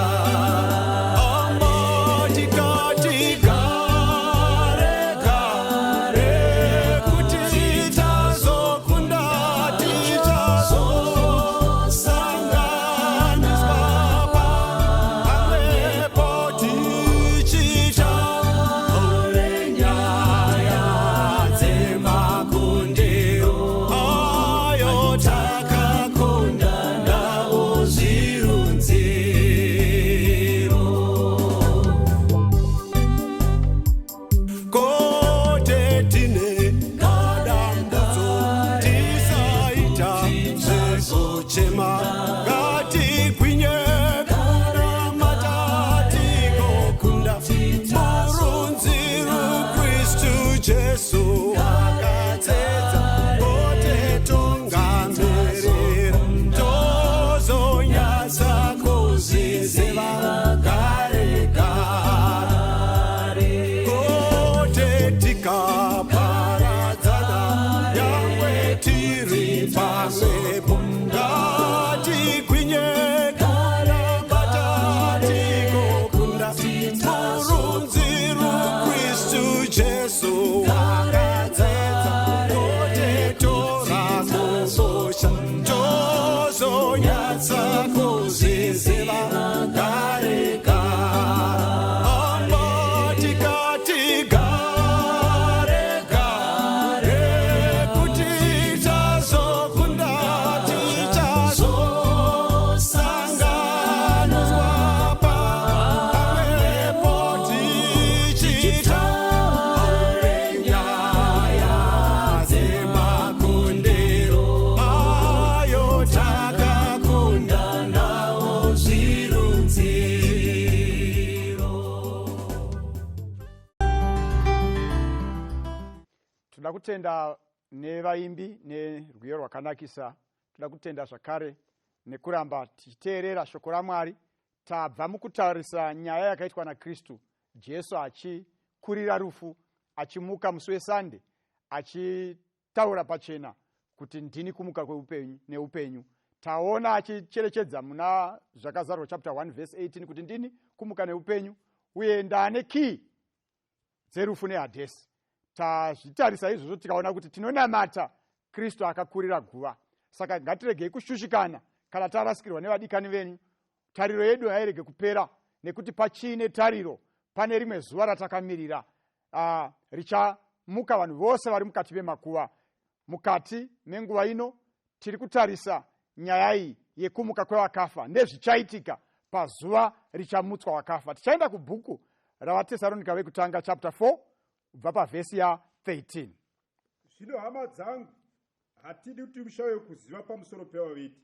kutenda nevaimbi nerwiyo rwakanakisa. Toda kutenda zvakare nekuramba tichiteerera shoko raMwari. Tabva mukutarisa nyaya yakaitwa naKristu Jesu achikurira rufu, achimuka musi weSande, achitaura pachena kuti ndini kumuka kweupenyu neupenyu. Taona achicherechedza muna zvakazarwa chapter 1 verse 18 kuti ndini kumuka neupenyu uye ndane key dzerufu neHadesi. Tazvitarisa izvozvo tikaona kuti tinonamata Kristu akakurira guva. Saka ngatiregei kushushikana kana tarasikirwa nevadikani venyu. Tariro yedu hairege kupera, nekuti pachine tariro pane rimwe zuva ratakamirira richamuka vanhu vose vari mukati memakuva. Mukati menguva ino tiri kutarisa nyaya iyi yekumuka kwevakafa ndezvichaitika pazuva richamutswa vakafa. Tichaenda kubhuku ravatesaronika vekutanga chapter 4 kubva pavhesi ya13. Zvino hama dzangu, hatidi kuti mushaye kuziva pamusoro pevaviti,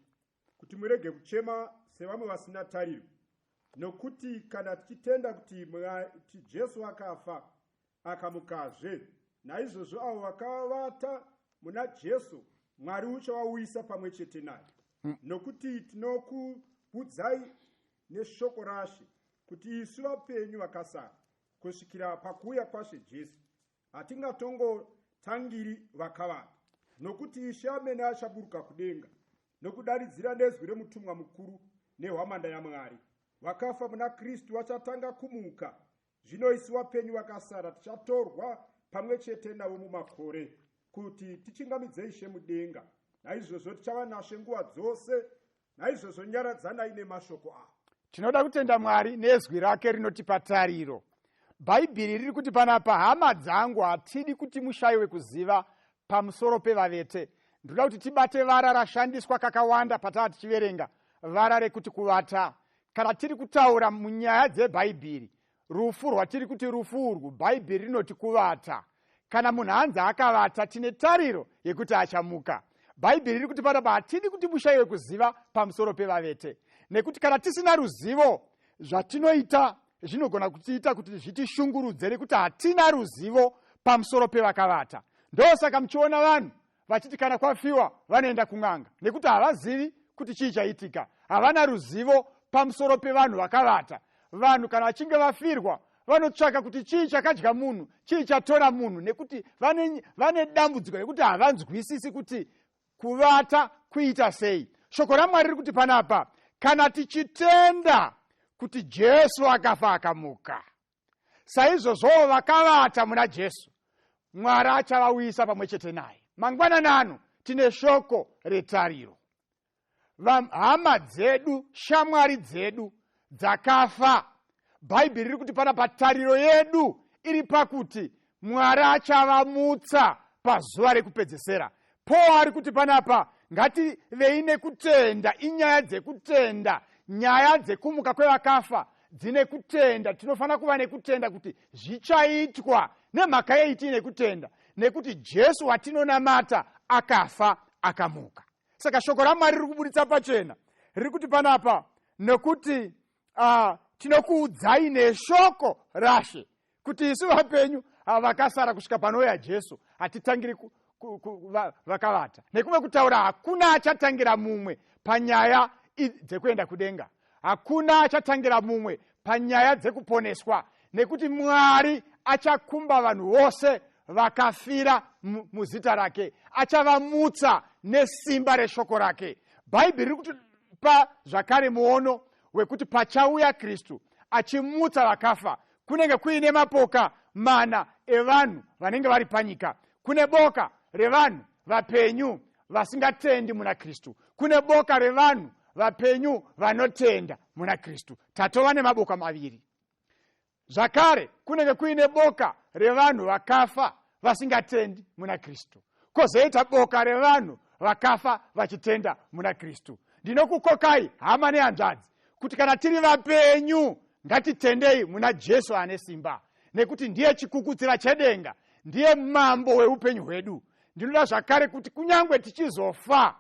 kuti murege kuchema sevamwe vasina tariro. Nokuti kana tichitenda kuti Jesu akafa akamukazve, naizvozvo avo vakavata muna Jesu Mwari uchawauyisa pamwe chete naye. Nokuti tinokuudzai neshoko raShe kuti isu vapenyu vakasara kusvikira pakuuya kwaShe Jesu hatingatongotangiri vakavata. Nokuti Ishe amene achaburuka kudenga nokudaridzira nezwi remutumwa mukuru nehwamanda yaMwari, vakafa muna Kristu vachatanga kumuka. Zvino isu vapenyu vakasara tichatorwa pamwe chete navo mumakore kuti tichingamidze Ishe mudenga. Naizvozvo tichava naShe nguva dzose. Naizvozvo nyaradzanai nemashoko avo. Tinoda kutenda Mwari nezwi rake rinotipa tariro. Bhaibheri riri kuti panapa, hama dzangu, hatidi kuti mushayiwe kuziva pamusoro pevavete. Ndoda kuti tibate vara rashandiswa kakawanda patava tichiverenga, vara rekuti kuvata. Kana tiri kutaura munyaya dzebhaibheri, rufu rwatiri kuti rufu urwu, bhaibheri rinoti kuvata. Kana munhu hanzi akavata, tine tariro yekuti achamuka. Bhaibheri riri kuti panapa hatidi kuti mushayiwe kuziva pamusoro pevavete. Nekuti kana tisina ruzivo, zvatinoita zvinogona kutiita kuti zvitishungurudze kuti hatina ruzivo pamusoro pevakavata. Ndosaka muchiona vanhu vachiti kana kwafiwa vanoenda kun'anga, nekuti havazivi kuti chii chaitika. Havana ruzivo pamusoro pevanhu vakavata. Vanhu kana vachinge vafirwa vanotsvaka kuti chii chakadya munhu, chii chatora munhu, nekuti vane dambudziko rekuti havanzwisisi kuti kuvata kuita sei. Shoko raMwari riri kuti panapa, kana tichitenda kuti Jesu akafa akamuka, saizvozvo vakavata muna Jesu, Mwari achavauisa pamwe chete naye. Mangwanani tine shoko retariro. Hama dzedu, shamwari dzedu dzakafa, Bhaibheri riri kuti panapa tariro yedu iri pakuti Mwari achavamutsa pazuva rekupedzisira. Paul ari kuti panapa, ngativei nekutenda, inyaya dzekutenda, nyaya dzekumuka kwevakafa dzine kutenda. Tinofanira kuva nekutenda kuti zvichaitwa nemhaka yei tine kutenda, nekuti Jesu watinonamata akafa akamuka. Saka shoko raMwari riri kuburitsa pachena, riri kuti panapa, nekuti tinokuudzai neshoko rashe kuti isu vapenyu vakasara kusvika panouya Jesu hatitangiri vakavata. Nekume kutaura hakuna achatangira mumwe panyaya dzekuenda kudenga, hakuna achatangira mumwe panyaya dzekuponeswa, nekuti Mwari achakumba vanhu vose vakafira muzita rake, achavamutsa nesimba reshoko rake. Bhaibheri riri kutipa zvakare muono wekuti pachauya Kristu achimutsa vakafa, kunenge kuine mapoka mana evanhu vanenge vari panyika. Kune boka revanhu vapenyu vasingatendi muna Kristu, kune boka revanhu vapenyu vanotenda muna Kristu. Tatova nemaboka maviri. Zvakare kunenge kuine boka revanhu vakafa vasingatendi muna Kristu, kozoita boka revanhu vakafa vachitenda muna Kristu. Ndinokukokai hama nehanzvadzi kuti kana tiri vapenyu ngatitendei muna Jesu ane simba, nekuti ndiye chikukutsira chedenga, ndiye mambo weupenyu hwedu. Ndinoda zvakare kuti kunyangwe tichizofa,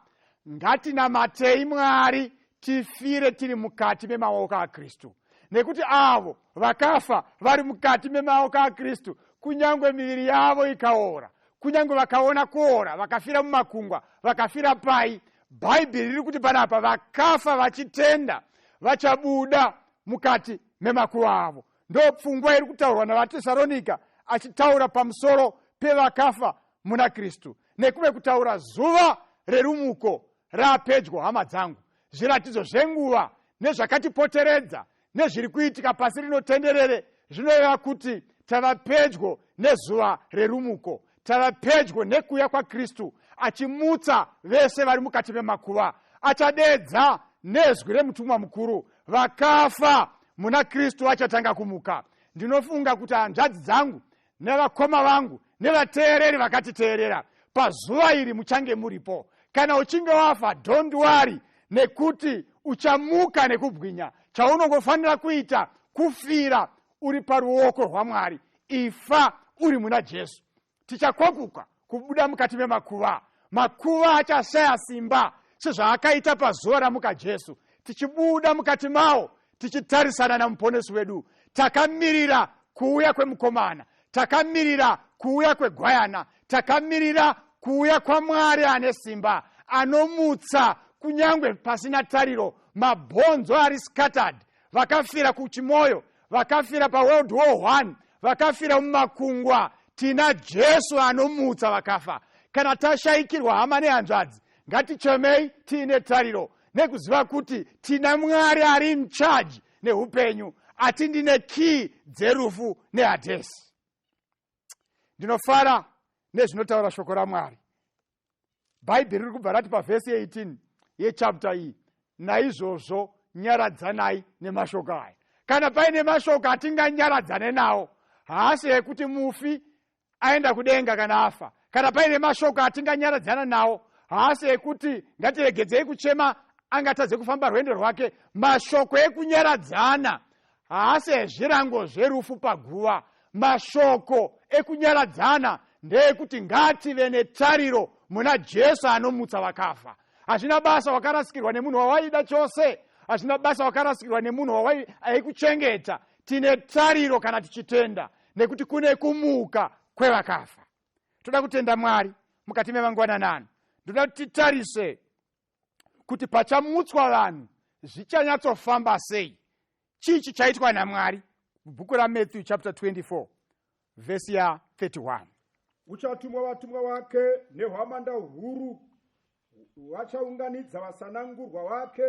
ngatinamatei Mwari tifire tiri mukati memaoko aKristu, nekuti avo vakafa vari mukati memaoko aKristu, kunyangwe miviri yavo ikaora, kunyangwe vakaona kuora, vakafira mumakungwa, vakafira pai, Bhaibheri riri kuti panapa vakafa vachitenda vachabuda mukati memakuva avo. Ndo pfungwa iri kutaurwa navatesaronika achitaura pamusoro pevakafa muna Kristu. Nekume kutaura zuva rerumuko rapedyo, hama dzangu. Zviratidzo zvenguva nezvakatipoteredza nezviri kuitika pasi rino tenderere zvinoreva kuti tava pedyo nezuva rerumuko, tava pedyo nekuuya kwaKristu achimutsa vese vari mukati memakuva. Achadedza nezwi remutumwa mukuru, vakafa muna Kristu vachatanga kumuka. Ndinofunga kuti hanzvadzi dzangu nevakoma vangu nevateereri vakatiteerera, pazuva iri muchange muripo. Kana uchinge wafa, don't worry, nekuti uchamuka nekubwinya. Chaunongofanira kuita kufira uri paruoko rwaMwari, ifa uri muna Jesu. Tichakopuka kubuda mukati memakuva, makuva achashaya simba sezvaakaita pazuva ramuka Jesu. Tichibuda mukati mawo tichitarisana namuponesi wedu, takamirira kuuya kwemukomana, takamirira kuuya kwegwayana, takamirira kuuya kwaMwari ane simba, anomutsa kunyangwe pasina tariro. Mabhonzo ari scattered, vakafira kuchimoyo, vakafira paWorld War I, vakafira mumakungwa. Tina Jesu anomutsa vakafa. Kana tashayikirwa hama nehanzvadzi, ngatichemei tiine tariro nekuziva kuti tina Mwari ari in charge neupenyu, ati ndine key dzerufu neHadesi. Ndinofara nezvinotaura shoko raMwari. Bhaibheri riri kubva rati pavhesi 18 yechapta iyi, naizvozvo nyaradzanai nemashoko aya. Kana paine mashoko atinganyaradzane nawo, haasi ekuti mufi aenda kudenga kana afa. Kana paine mashoko atinganyaradzana nawo, haasi ekuti ngatiregedzei kuchema angatadze kufamba rwendo rwake. Mashoko ekunyaradzana haasi ezvirango zverufu paguva. Mashoko ekunyaradzana ndeekuti ngative netariro muna Jesu anomutsa vakafa. Hazvina basa wakarasikirwa nemunhu wawaida chose, hazvina basa wakarasikirwa nemunhu aikuchengeta. Tine tariro kana tichitenda, nekuti kune kumuka kwevakafa. Toda kutenda Mwari mukati memangwananani. Ndoda kuti titarise kuti pachamutswa vanhu zvichanyatsofamba sei. Chii chichaitwa naMwari bhuku raMatthew chapter 24 vhesi ya 31. Uchatumwa vatumwa vake nehwamanda huru, vachaunganidza vasanangurwa vake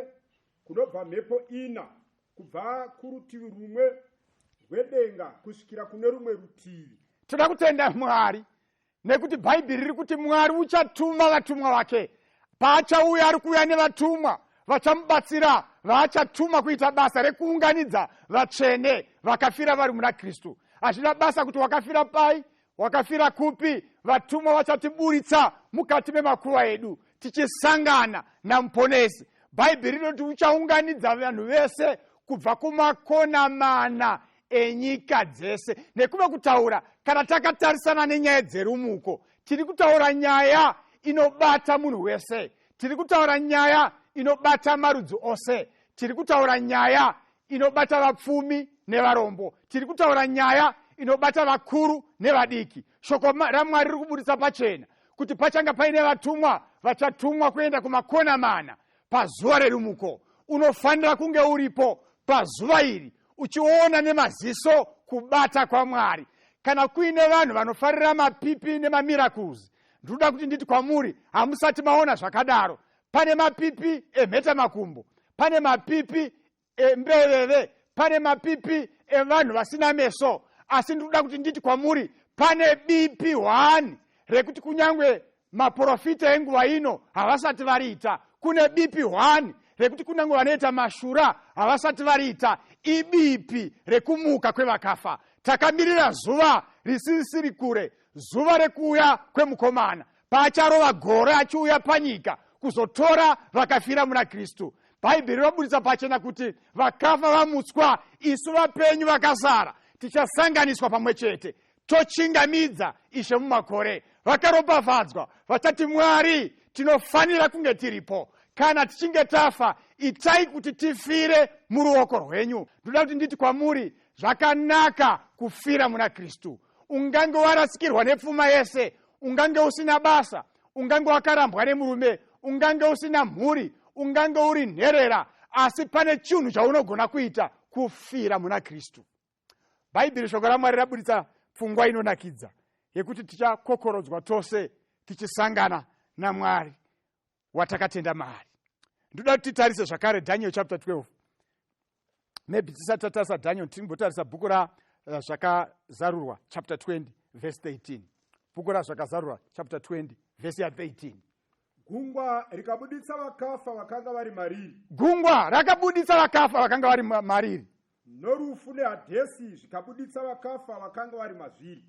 kunobva mhepo ina, kubva kurutivi rumwe rwedenga kusvikira kune rumwe rutivi. Toda kutenda Mwari nekuti Bhaibheri riri kuti Mwari uchatuma vatumwa vake. Paachauya ari kuuya nevatumwa vachamubatsira, vaachatuma kuita basa rekuunganidza vatsvene vakafira vari muna Kristu. Hazvina basa kuti wakafira pai, wakafira kupi, vatumwa vachatiburitsa mukati memakuva edu tichisangana namuponesi. Bhaibheri rinoti uchaunganidza vanhu vese kubva kumakona mana enyika dzese. Nekuve kutaura, kana takatarisana nenyaya dzerumuko, tiri kutaura nyaya inobata munhu wese. Tiri kutaura nyaya inobata marudzi ose. Tiri kutaura nyaya inobata vapfumi nevarombo. Tiri kutaura nyaya inobata vakuru nevadiki. Shoko raMwari riri kuburitsa pachena kuti pachanga paine vatumwa vachatumwa kuenda kumakona mana pazuva rerumuko. Unofanira kunge uripo pazuva iri uchiona nemaziso kubata kwaMwari. Kana kuine vanhu vanofarira mapipi nemamiracles, ndoda kuti nditi kwamuri, hamusati maona zvakadaro. Pane mapipi emheta makumbo, pane mapipi embeveve, pane mapipi evanhu vasina meso. Asi ndoda kuti nditi kwamuri, pane BP1 rekuti kunyangwe maprofita enguva ino havasati variita. Kune BP1 rekuti kunyangwe vanoita mashura havasati variita. Ibipi rekumuka kwevakafa. Takamirira zuva risisiri kure, zuva rekuuya kwemukomana, paacharova gore achiuya panyika kuzotora vakafira muna Kristu. Bhaibheri roburitsa pachena kuti vakafa vamutswa, isu vapenyu vakasara tichasanganiswa pamwe chete, tochingamidza Ishe mumakore. Vakaropafadzwa vachati Mwari, tinofanira kunge tiripo. Kana tichinge tafa, itai kuti tifire muruoko rwenyu. Ndoda kuti nditi kwamuri, zvakanaka kufira muna Kristu. Ungange warasikirwa nepfuma yese, ungange usina basa, ungange wakarambwa nemurume, ungange usina mhuri, ungange uri nherera, asi pane chinhu chaunogona kuita: kufira muna Kristu. Bhaibheri, shoko raMwari, raburitsa pfungwa inonakidza yekuti tichakokorodzwa tose tichisangana naMwari watakatenda maari. Ndoda kuti titarise zvakare Daniel chapter 12. Maybe tisati tatarisa Daniel, timbotarisa bhuku razvakazarurwa chapter 20 verse 13. Bhuku razvakazarurwa chapter 20 verse 13. Gungwa rikabuditsa vakafa vakanga vari mariri. Gungwa rakabuditsa vakafa vakanga vari mariri. Norufu neHadhesi zvikabuditsa vakafa vakanga vari mazviri.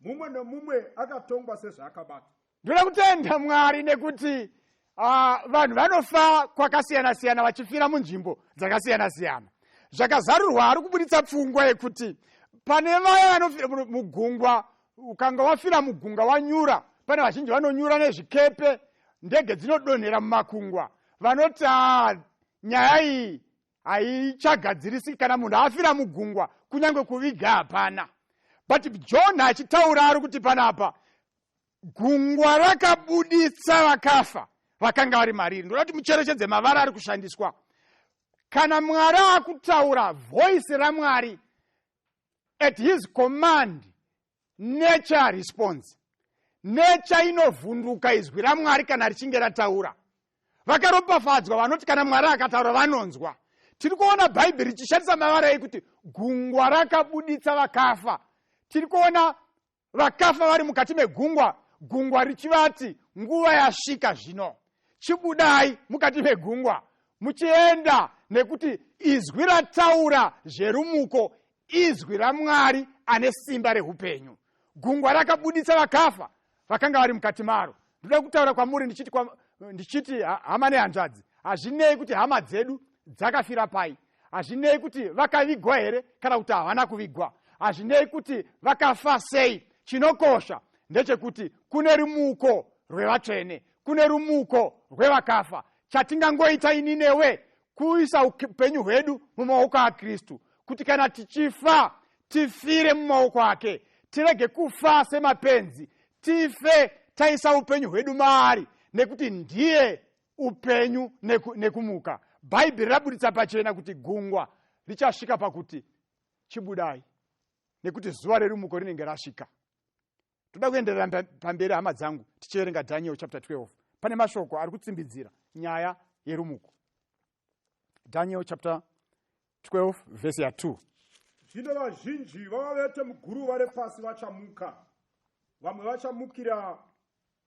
Mumwe nomumwe akatongwa sezvaakabata. Ndoda kutenda Mwari nekuti vanhu vanofa kwakasiyana-siyana vachifira munzvimbo dzakasiyana-siyana. Zvakazarurwa ari kubuditsa pfungwa yekuti pane vaya vanofira mugungwa. Ukanga wafira mugungwa wanyura, pane vazhinji vanonyura nezvikepe, ndege dzinodonhera mumakungwa. Vanoti nyaya iyi haichagadzirisi kana munhu afira mugungwa, kunyange kuviga hapana. But John achitaura ari kuti panapa gungwa rakabuditsa vakafa vakanga vari mariri. Ndoda kuti mucherechedze mavara ari kushandiswa. Kana Mwari akutaura, voice raMwari, at his command, nature responds. Nature inovhunduka izwi raMwari kana richinge rataura. Vakaropafadzwa vanoti kana Mwari akataura vanonzwa. Tiri kuona Bhaibheri richishandisa mavara ekuti gungwa rakabuditsa vakafa. Tiri kuona vakafa vari mukati megungwa, gungwa richivati nguva yasvika zvino, chibudai mukati megungwa muchienda, nekuti izwi rataura zverumuko, izwi raMwari ane simba rehupenyu. Gungwa rakabuditsa vakafa vakanga vari mukati maro. Ndoda kutaura kwamuri ndichiti hama nehanzvadzi, hazvinei kuti hama dzedu dzakafira pai, hazvinei kuti vakavigwa here kana kuti havana kuvigwa, hazvinei kuti vakafa sei. Chinokosha ndechekuti kune rumuko rwevatsvene, kune rumuko rwevakafa. Chatingangoita ini newe kuisa upenyu hwedu mumaoko aKristu, kuti kana tichifa tifire mumaoko ake, tirege kufa semapenzi, tife taisa upenyu hwedu maari, nekuti ndiye upenyu nekumuka. Bhaibheri raburitsa pachena kuti gungwa richasvika pakuti chibudai nekuti zuva rerumuko rinenge rasvika. Toda kuenderera pamberi hama dzangu tichierenga Daniel chapter 12. Pane mashoko ari kutsimbidzira nyaya yerumuko. Daniel chapter 12 verse ya 2. Zvino vazhinji vavavete muguruva repasi vachamuka. Vamwe vachamukira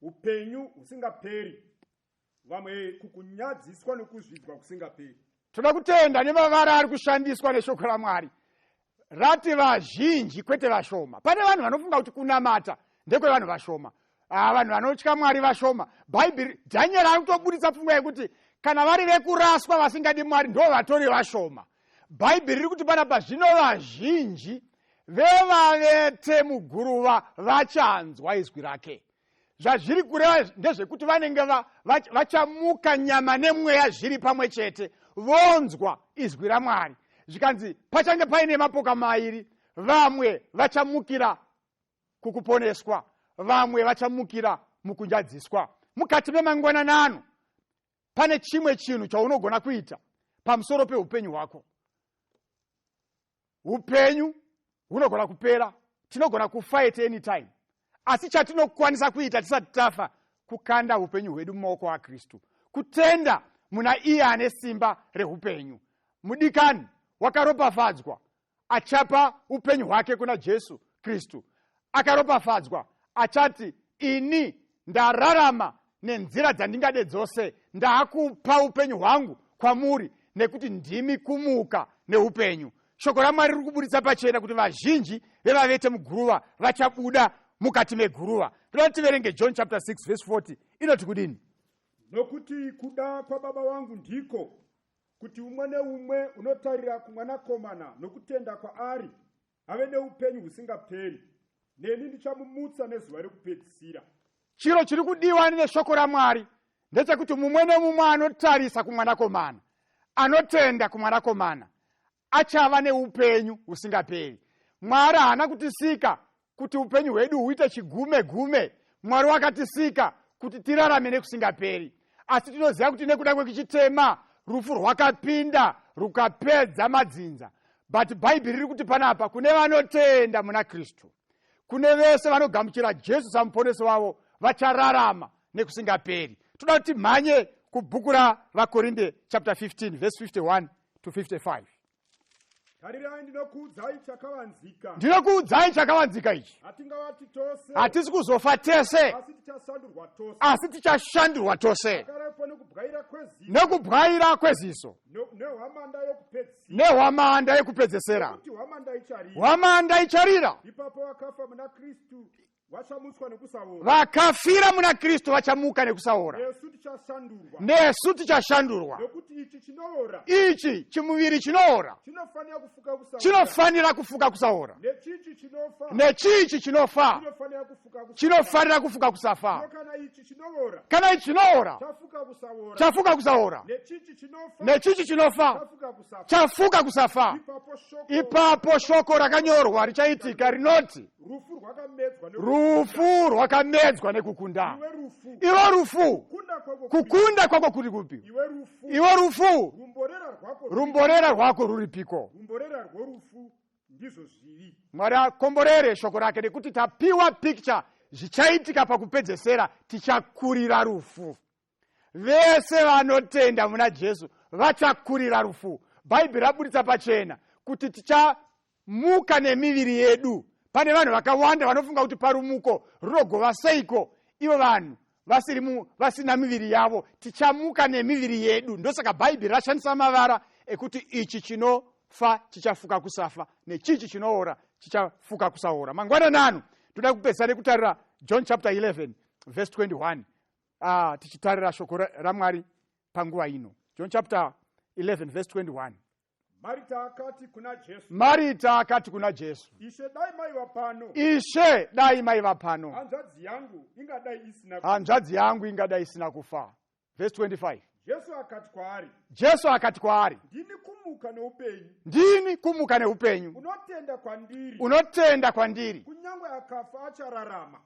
upenyu husingaperi. Vamwe kukunyadziswa nokuzvidzwa kusingaperi. Toda kutenda nemavara ari kushandiswa neshoko raMwari. Rati vazhinji kwete vashoma. Pane vanhu vanofunga kuti kunamata ndekwe vanhu vashoma. Vanhu vanotya Mwari vashoma. Bhaibheri Daniel ari kutobudisa pfungwa yekuti kana vari vekuraswa vasingadi Mwari ndo vatori vashoma. Bhaibheri riri kuti panapa zvino vazhinji vevavete muguruva vachanzwa izwi rake. Zvazviri kureva ndezvekuti vanenge vachamuka nyama nemweya zviri pamwe chete, vonzwa izwi raMwari. Zvikanzi pachange paine mapoka mairi, vamwe vachamukira kukuponeswa, vamwe vachamukira mukunjadziswa. Mukati memangwananano pane chimwe chinhu chaunogona kuita pamusoro peupenyu hwako. Upenyu hunogona kupera, tinogona kufa at any time. Asi chatinokwanisa kuita tisati tafa kukanda upenyu hwedu mumaoko aKristu, kutenda muna iye ane simba rehupenyu. Mudikani wakaropafadzwa achapa upenyu hwake kuna Jesu Kristu. Akaropafadzwa achati ini ndararama nenzira dzandingade dzose, ndakupa upenyu hwangu kwamuri nekuti ndimi kumuka neupenyu. Shoko raMwari riri kubudisa pachena kuti vazhinji vevavete muguruva vachabuda mukati meguruva. Toda tiverenge John chapter 6 verse 40. Inoti kudini? Nokuti kuda kwababa vangu ndiko kuti umwe neumwe unotarira kumwanakomana nokutenda kwaari ave neupenyu husingaperi. Neni ndichamumutsa nezuva rekupedzisira. Chiro chiri kudiwa neshoko raMwari ndechekuti mumwe nemumwe anotarisa kumwanakomana, anotenda kumwanakomana, achava neupenyu husingaperi. Mwari haana kutisika kuti upenyu hwedu huite chigume gume. Mwari wakatisika kuti tirarame nekusingaperi. Asi tinoziva kuti nekuda kwekuchitema rufu rwakapinda rukapedza madzinza. But Bhaibheri riri kuti panapa kune vanotenda muna Kristu, kune vese vanogamuchira Jesu samuponesi wavo, vachararama nekusingaperi. Toda kuti mhanye kubhuku raVakorinde chapter 15 verse 51 to 55. Tarirai ndinokuudzai chakavanzika. Ndinokuudzai chakavanzika ichi. Hatingavati tose. Hatisi kuzofa tese, Asi tichasandurwa tose. asi tichashandurwa tose. Akarapo nokubwaira kweziso. Nekubwaira kweziso. Nehwamanda yokupedzisira. Nehwamanda yekupedzesera. Kuti hwamanda icharira. Hwamanda icharira. Ipapo vakafa muna Kristu vachamutswa nekusaora. Vakafira muna Kristu vachamuka nekusaora. Nesu tichashandurwa. Nesu tichashandurwa. Nokuti ichi chinoora. Ichi chimuviri chinoora Chinofanira kufuka kusaora. chinofanira kufuka kusaora. Nechichi chinofa. Nechichi chinofa Chinofanira kufuka kusaora. chinofanira kufuka kusafa. Kana ichi chinoora. Kana ichi chinoora Chafuka kusaora. chafuka kusaora. Nechichi chinofa. Nechichi chinofa Chafuka kusafa. chafuka kusafa. Ipapo shoko rakanyorwa richaitika rinoti, Rufu rwakamedzwa rufu rwakamedzwa nekukunda. Iwe rufu. Iwe rufu, Kukunda kwako. kukunda kwako kuri kupi? Iwe rufu. Iwe rufu, Rumborera rwako. rumborera rwako ruripiko? Rumborera rworufu ndizvo zvivi. Mwari akomborere shoko rake nekuti tapiwa picture zvichaitika pakupedzesera, tichakurira rufu. Vese vanotenda muna Jesu vachakurira rufu. Bhaibheri rabudisa pachena kuti tichamuka nemiviri yedu. Pane vanhu vakawanda vanofunga kuti parumuko runogova seiko ivo vanhu vasina miviri yavo. Tichamuka nemiviri yedu. Ndosaka Bhaibheri rashandisa mavara ekuti ichi chinofa chichafuka kusafa, nechichi chinoora chichafuka kusaora. Mangwananano toda kupedzisa nekutarira John chapter 11 verse 21. Tichitarira shoko raMwari panguva ino. John chapter 11 verse 21. Marita akati kuna Jesu. Marita akati kuna Jesu, Ishe dai maiva pano. Ishe dai maiva pano, Hanzvadzi yangu ingadai isina. hanzvadzi yangu ingadai isina kufa. Verse 25. Jesu akati kwaari. Jesu akati kwaari, Ndini kumuka neupenyu. ndini kumuka neupenyu. Unotenda kwandiri. Unotenda kwandiri. Kunyangwe akafa achararama.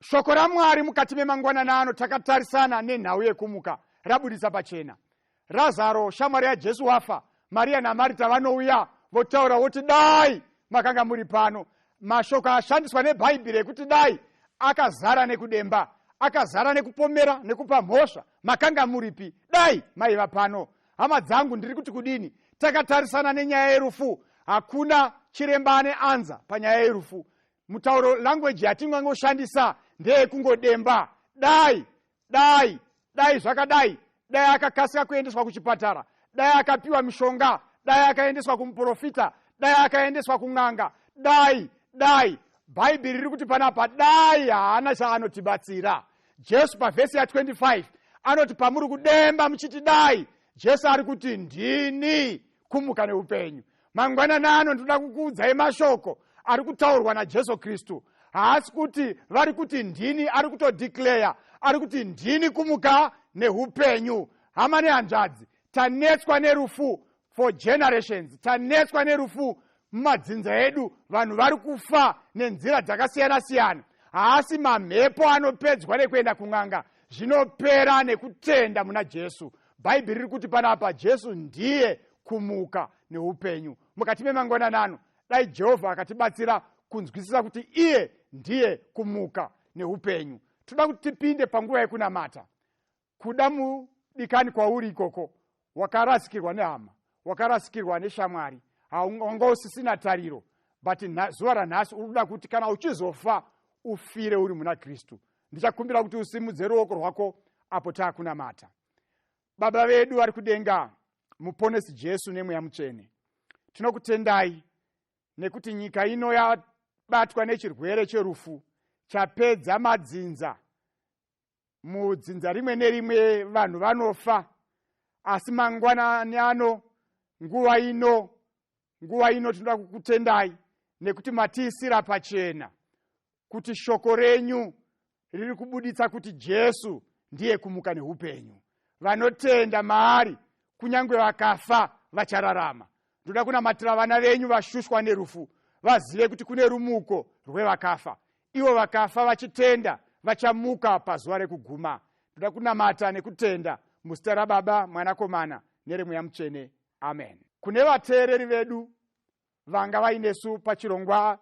Shoko raMwari mukati memangwananano takatarisana nenhau yekumuka rabudisa pachena. Razaro shamwari yaJesu wafa, Maria naMarita vanouya votaura voti dai makanga muri pano. Mashoko ashandiswa nebhaibheri ekuti dai akazara nekudemba, akazara nekupomera, nekupa mhosva, makanga muripi? Dai maiva pano. Hama dzangu, ndiri kuti kudini? Takatarisana nenyaya yerufu, hakuna chiremba ane anza panyaya yerufu. Mutauro language yatingangoshandisa ndeyekungodemba. Dai zvakadai, dai akakasika kuendeswa kuchipatara, dai akapiwa mishonga, dai akaendeswa kumuprofita, dai akaendeswa kun'anga. Dai bhaibheri riri kuti panapa dai haana chaanotibatsira. Jesu pavhesi ya25 anoti pamuri kudemba muchiti dai, Jesu ari kuti ndini kumuka neupenyu. Mangwanana ano ndoda kukuudzai mashoko ari kutaurwa naJesu Kristu. Haasi kuti vari kuti ndini, ari kutodeclare, ari kuti ndini kumuka neupenyu. Hama nehanzvadzi, tanetswa nerufu for generations, tanetswa nerufu mumadzinza edu. Vanhu vari kufa nenzira dzakasiyana siyana. Haasi mamhepo anopedzwa nekuenda kun'anga, zvinopera nekutenda muna Jesu. Bhaibheri riri kuti panapa Jesu ndiye kumuka neupenyu. Mukati memangwanana ano, dai Jehovha akatibatsira kunzwisisa kuti iye ndiye kumuka neupenyu. Toda kuti tipinde panguva yekunamata. Kuda mudikani kwauri ikoko, wakarasikirwa nehama, wakarasikirwa neshamwari, haunga usisina tariro, but zuva ranhasi urikuda kuti kana uchizofa ufire uri muna Kristu. Ndichakumbira kuti usimudze ruoko rwako apo taakunamata. Baba vedu vari kudenga, muponesi Jesu nemweya mutsvene, tinokutendai nekuti nyika ino yabatwa nechirwere cherufu chapedza madzinza. Mudzinza rimwe nerimwe vanhu vanofa, asi mangwanani ano, nguva ino tinoda kukutendai nekuti matiisira pachena kuti shoko renyu riri kubuditsa kuti Jesu ndiye kumuka neupenyu. Vanotenda maari kunyange vakafa vachararama. Ndoda kunamatira vana venyu vashushwa nerufu vazive kuti kune rumuko rwevakafa. Ivo vakafa vachitenda vachamuka pazuva rekuguma. Ndoda kunamata nekutenda muzita raBaba, Mwanakomana neremweya mutsvene. Amen. Kune vateereri vedu vanga vainesu pachirongwa,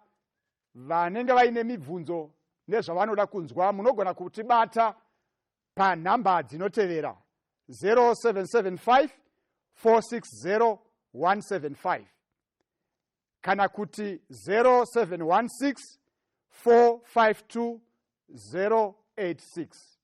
vanenge vaine mibvunzo nezvavanoda kunzwa, munogona kutibata panhamba dzinotevera 0775 460 175 kana kuti 0716 452 086.